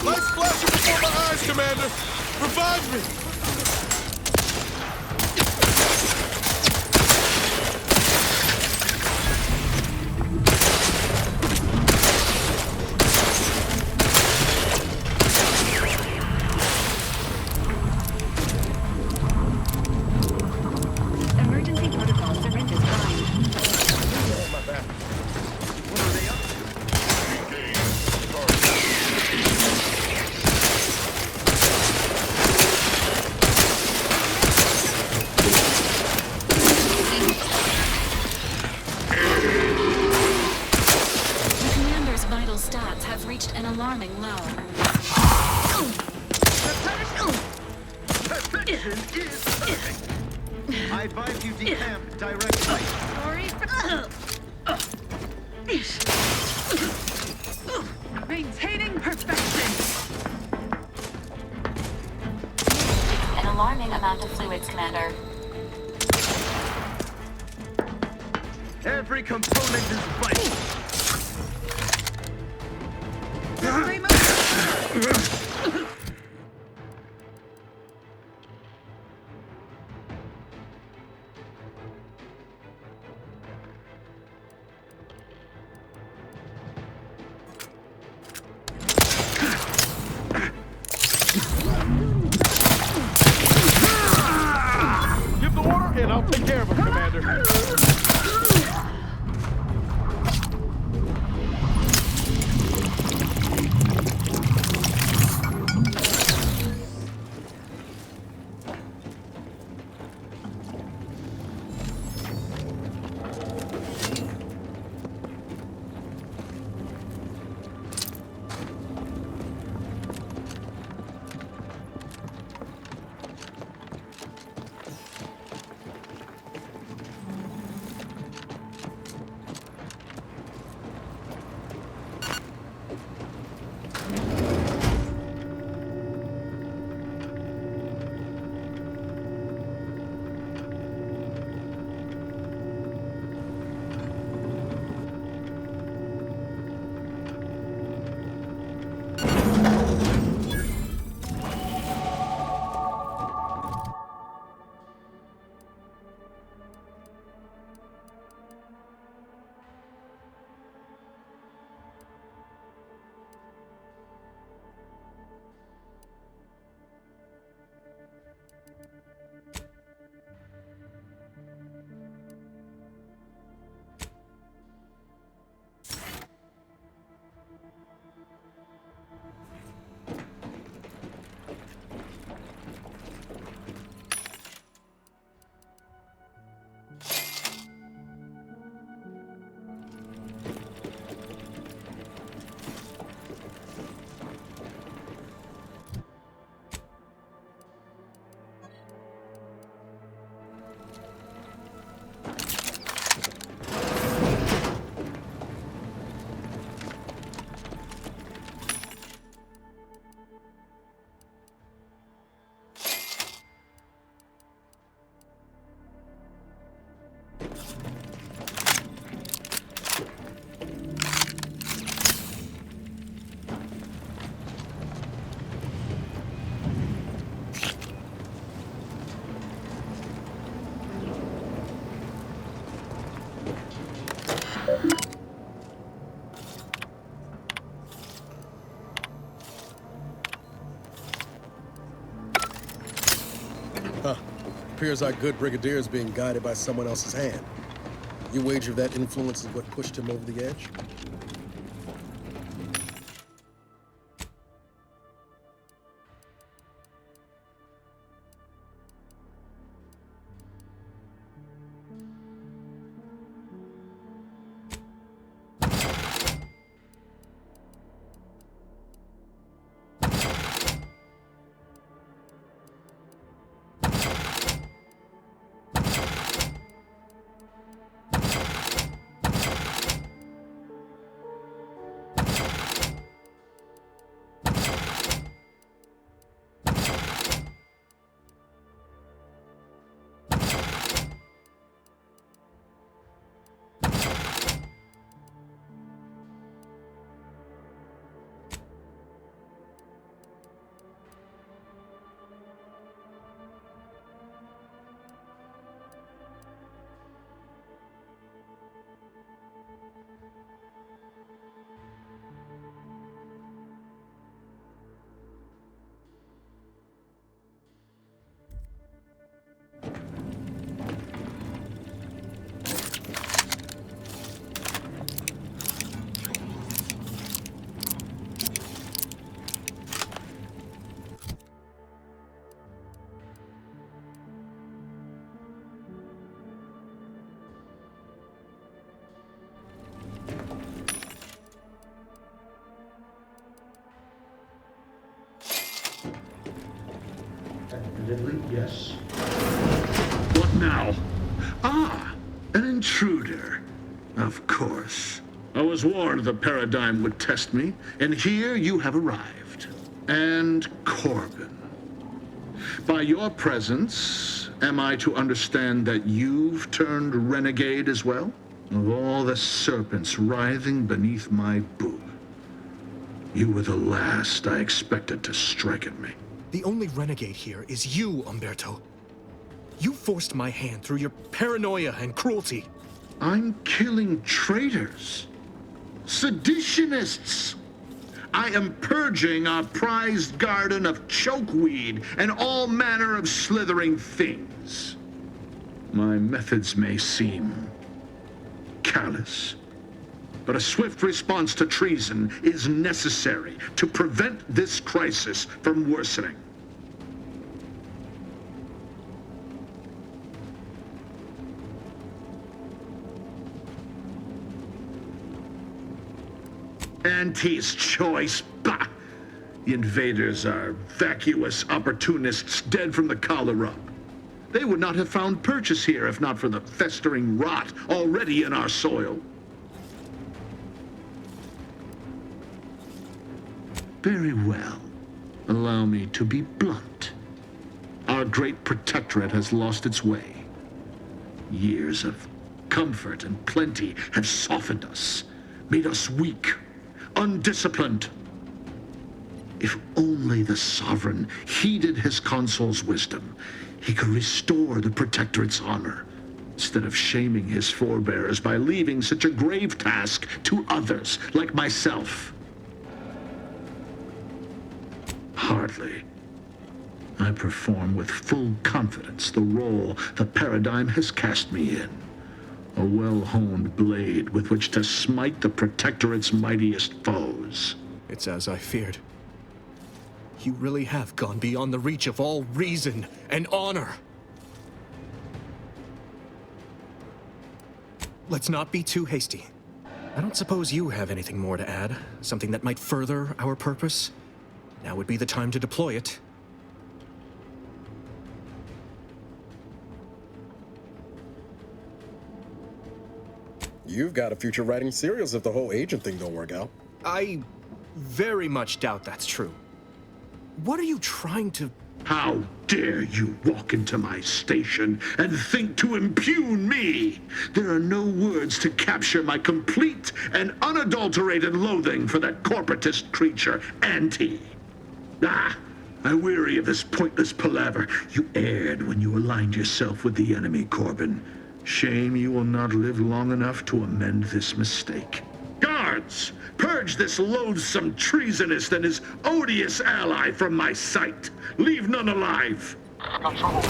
Lights flashing before my eyes, Commander. Revive me. Emergency protocol syringes prime. My back. What are they up to? The commander's vital stats have reached an alarming low. Perfection is perfect. I advise you decamp directly. Maintaining perfection. An alarming amount of fluids, Commander. Every component is vital. Give the order and I'll take care of him, Commander. appears our good brigadier is being guided by someone else's hand. You wager that influence is what pushed him over the edge? Admittedly, yes. What now? Ah, an intruder. Of course. I was warned the paradigm would test me, and here you have arrived. And Corbin. By your presence, am I to understand that you've turned renegade as well? Of all the serpents writhing beneath my boot, you were the last I expected to strike at me. The only renegade here is you, Umberto. You forced my hand through your paranoia and cruelty. I'm killing traitors, seditionists. I am purging our prized garden of chokeweed and all manner of slithering things. My methods may seem callous, but a swift response to treason is necessary to prevent this crisis from worsening. Auntie's choice, bah! The invaders are vacuous opportunists dead from the collar up. They would not have found purchase here if not for the festering rot already in our soil. Very well. Allow me to be blunt. Our great protectorate has lost its way. Years of comfort and plenty have softened us, made us weak, undisciplined. If only the Sovereign heeded his consul's wisdom, he could restore the Protectorate's honor, instead of shaming his forebears by leaving such a grave task to others like myself. Hardly. I perform with full confidence the role the paradigm has cast me in. A well-honed blade with which to smite the Protectorate's mightiest foes. It's as I feared. You really have gone beyond the reach of all reason and honor. Let's not be too hasty. I don't suppose you have anything more to add, something that might further our purpose? Now would be the time to deploy it. You've got a future writing serials if the whole agent thing don't work out. I very much doubt that's true. What are you trying to... How dare you walk into my station and think to impugn me? There are no words to capture my complete and unadulterated loathing for that corporatist creature, Auntie. Ah, I weary of this pointless palaver. You erred when you aligned yourself with the enemy, Corbin. Shame you will not live long enough to amend this mistake. Guards, purge this loathsome treasonist and his odious ally from my sight. Leave none alive. Control.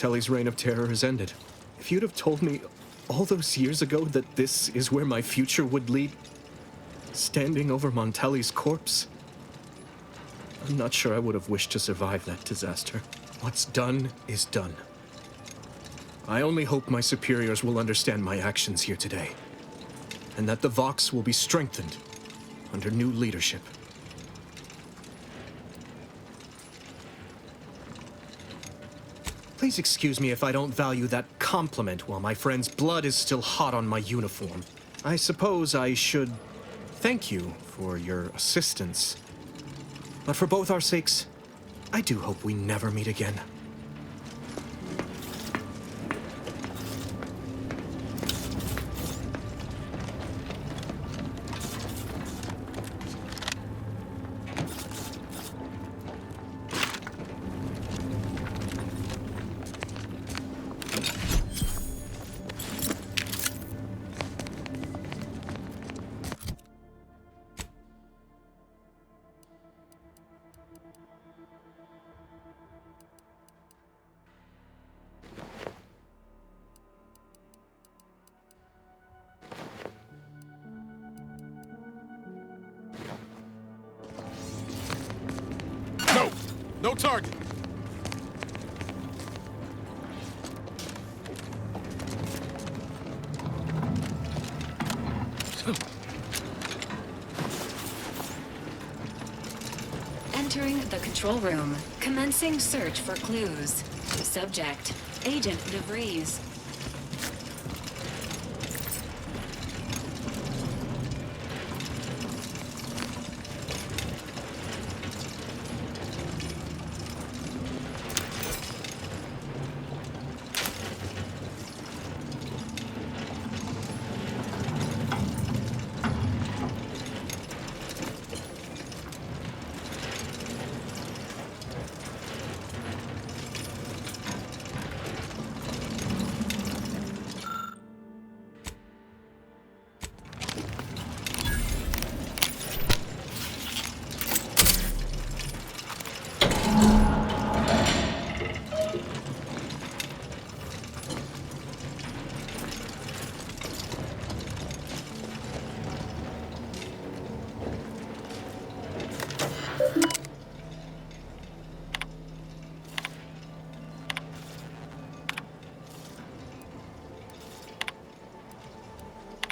Montelli's reign of terror has ended. If you'd have told me all those years ago that this is where my future would lead, standing over Montelli's corpse, I'm not sure I would have wished to survive that disaster. What's done is done. I only hope my superiors will understand my actions here today, and that the Vox will be strengthened under new leadership. Please excuse me if I don't value that compliment while my friend's blood is still hot on my uniform. I suppose I should thank you for your assistance. But for both our sakes, I do hope we never meet again. No target. Entering the control room. Commencing search for clues. Subject: Agent DeVries.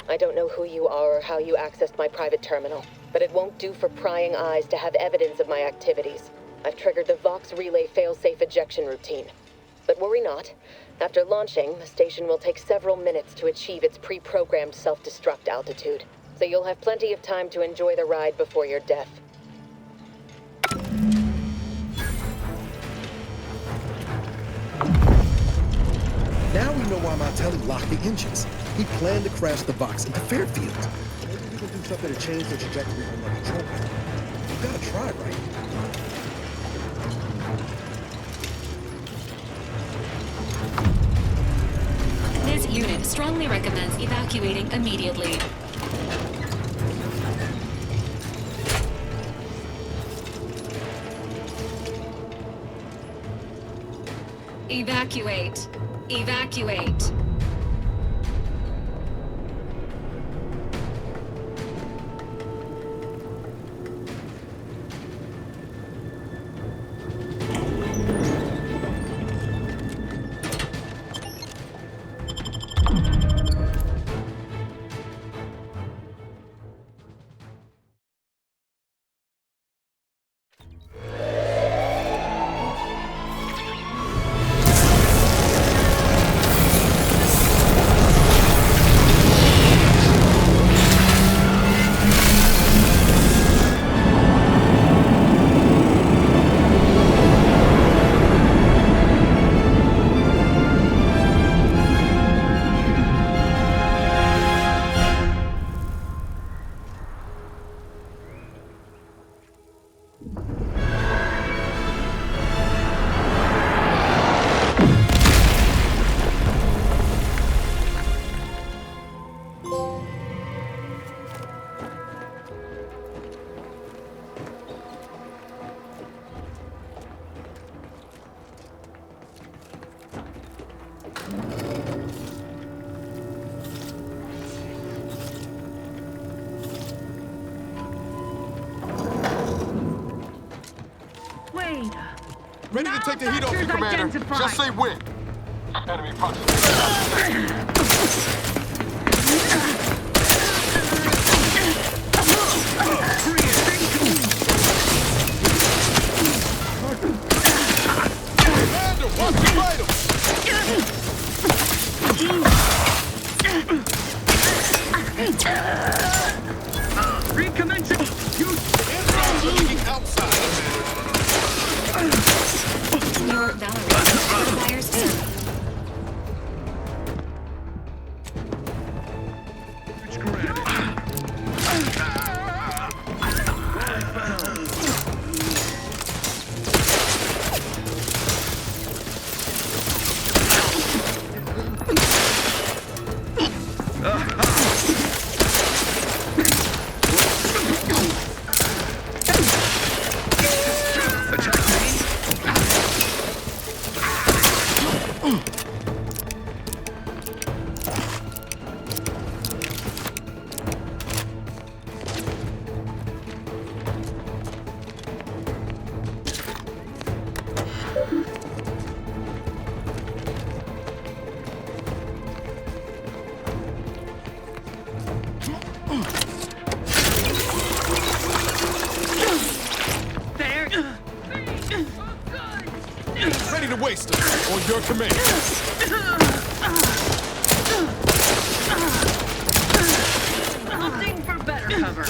I don't know who you are or how you accessed my private terminal, but it won't do for prying eyes to have evidence of my activities. I've triggered the Vox Relay failsafe ejection routine. But worry not. After launching, the station will take several minutes to achieve its pre-programmed self-destruct altitude, so you'll have plenty of time to enjoy the ride before your death. Now we know why Montelli locked the engines. He planned to crash the Vox into Fairfield. Maybe we can do something to change the trajectory on the control panel. You gotta try, right? This unit strongly recommends evacuating immediately. Evacuate. Evacuate. Ready to take the heat off you, Commander. Identified. Just say when. Enemy proximity. Commander, watch your vitals. Recommencing. Outside. Your Valerie. Buyer's service. Ready to waste them. On your command. Opting for better cover.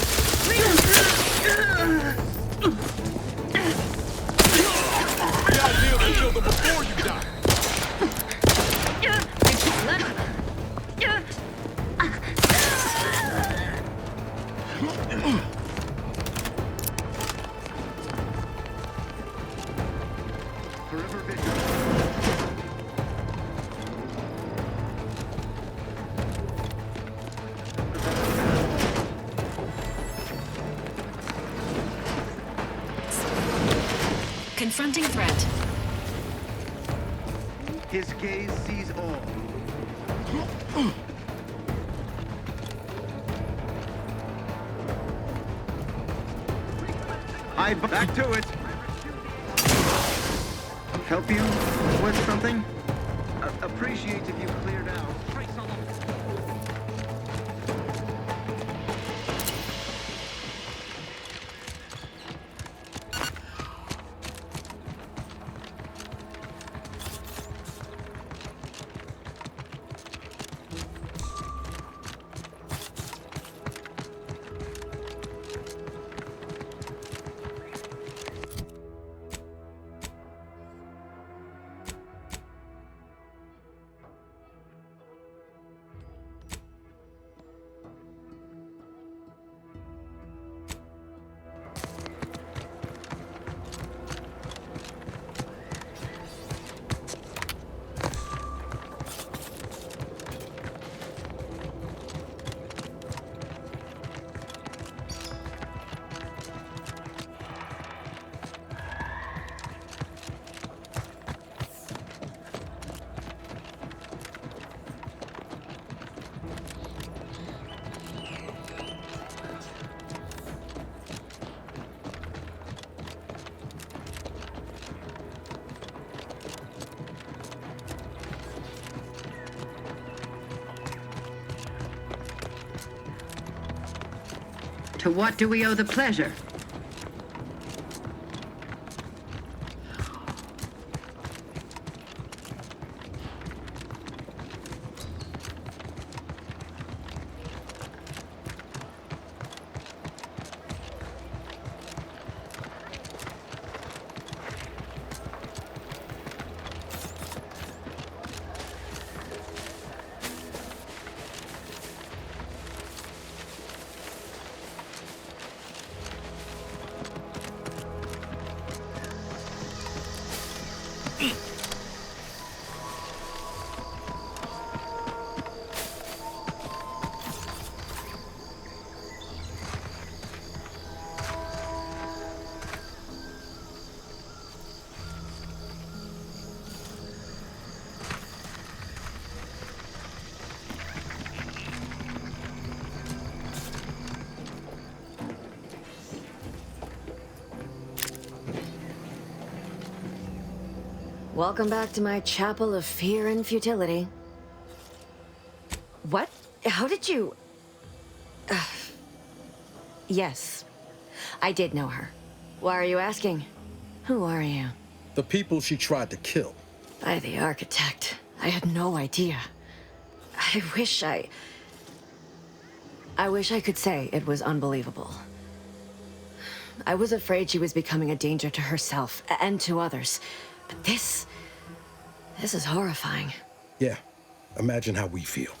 The idea to kill them before you die. Confronting threat. His gaze sees all. Back to it. Help you with something? Appreciate if you cleared out. To what do we owe the pleasure? Welcome back to my chapel of fear and futility. What? How did you... Yes, I did know her. Why are you asking? Who are you? The people she tried to kill. By the architect. I had no idea. I wish I could say it was unbelievable. I was afraid she was becoming a danger to herself and to others. But this is horrifying. Yeah, imagine how we feel.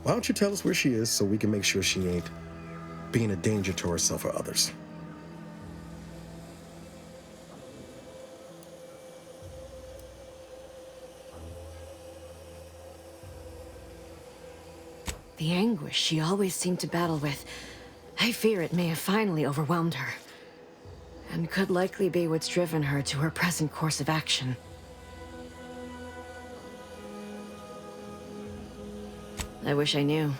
Why don't you tell us where she is so we can make sure she ain't being a danger to herself or others? The anguish she always seemed to battle with, I fear it may have finally overwhelmed her. And could likely be what's driven her to her present course of action. I wish I knew.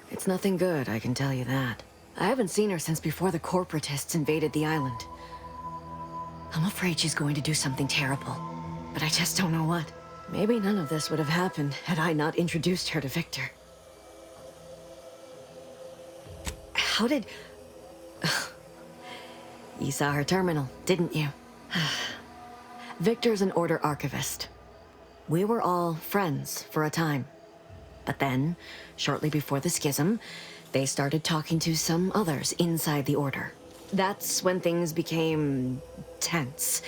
It's nothing good, I can tell you that. I haven't seen her since before the corporatists invaded the island. I'm afraid she's going to do something terrible, but I just don't know what. Maybe none of this would have happened had I not introduced her to Victor. How did... You saw her terminal, didn't you? Victor's an Order archivist. We were all friends for a time. But then, shortly before the schism, they started talking to some others inside the Order. That's when things became tense.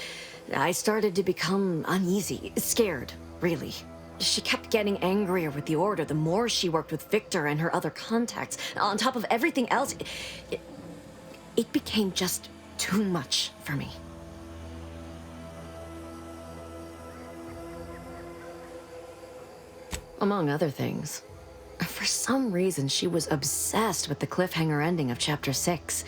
I started to become uneasy, scared, really. She kept getting angrier with the Order the more she worked with Victor and her other contacts. On top of everything else, it became just too much for me. Among other things. For some reason, she was obsessed with the cliffhanger ending of Chapter 6.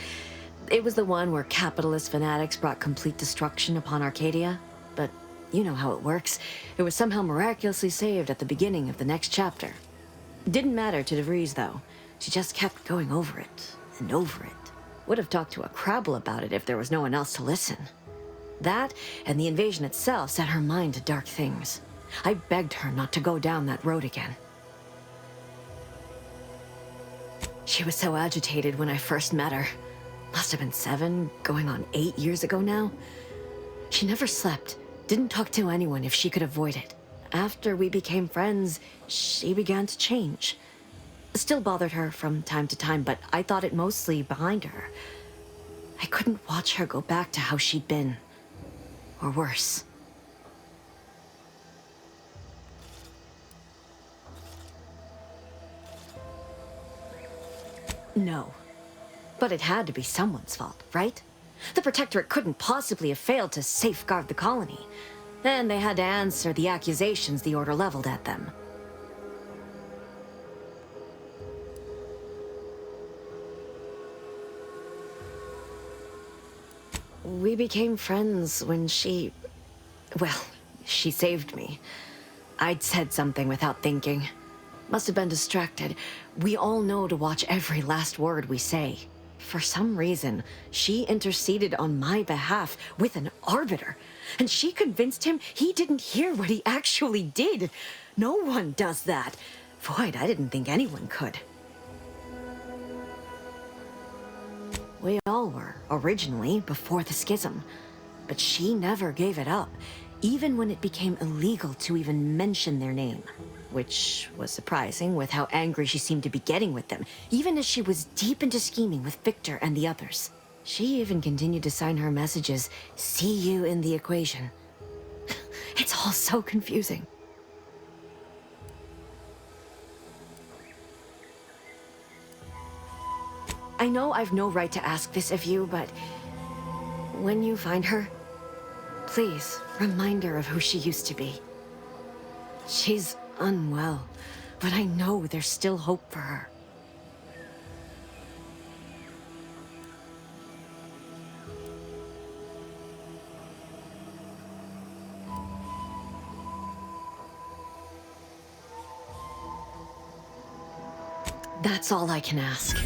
It was the one where capitalist fanatics brought complete destruction upon Arcadia. But you know how it works. It was somehow miraculously saved at the beginning of the next chapter. Didn't matter to DeVries, though. She just kept going over it and over it. Would have talked to a Crabble about it if there was no one else to listen. That, and the invasion itself, set her mind to dark things. I begged her not to go down that road again. She was so agitated when I first met her. Must have been 7, going on 8 years ago now. She never slept, didn't talk to anyone if she could avoid it. After we became friends, she began to change. Still bothered her from time to time, but I thought it mostly behind her. I couldn't watch her go back to how she'd been. Or worse. No. But it had to be someone's fault, right? The Protectorate couldn't possibly have failed to safeguard the colony. And they had to answer the accusations the Order leveled at them. We became friends when she... Well, she saved me. I'd said something without thinking. Must have been distracted. We all know to watch every last word we say. For some reason, she interceded on my behalf with an arbiter. And she convinced him he didn't hear what he actually did. No one does that. Void, I didn't think anyone could. We all were, originally, before the schism. But she never gave it up, even when it became illegal to even mention their name. Which was surprising with how angry she seemed to be getting with them, even as she was deep into scheming with Victor and the others. She even continued to sign her messages, "See you in the equation." It's all so confusing. I know I've no right to ask this of you, but when you find her, please remind her of who she used to be. She's unwell, but I know there's still hope for her. That's all I can ask.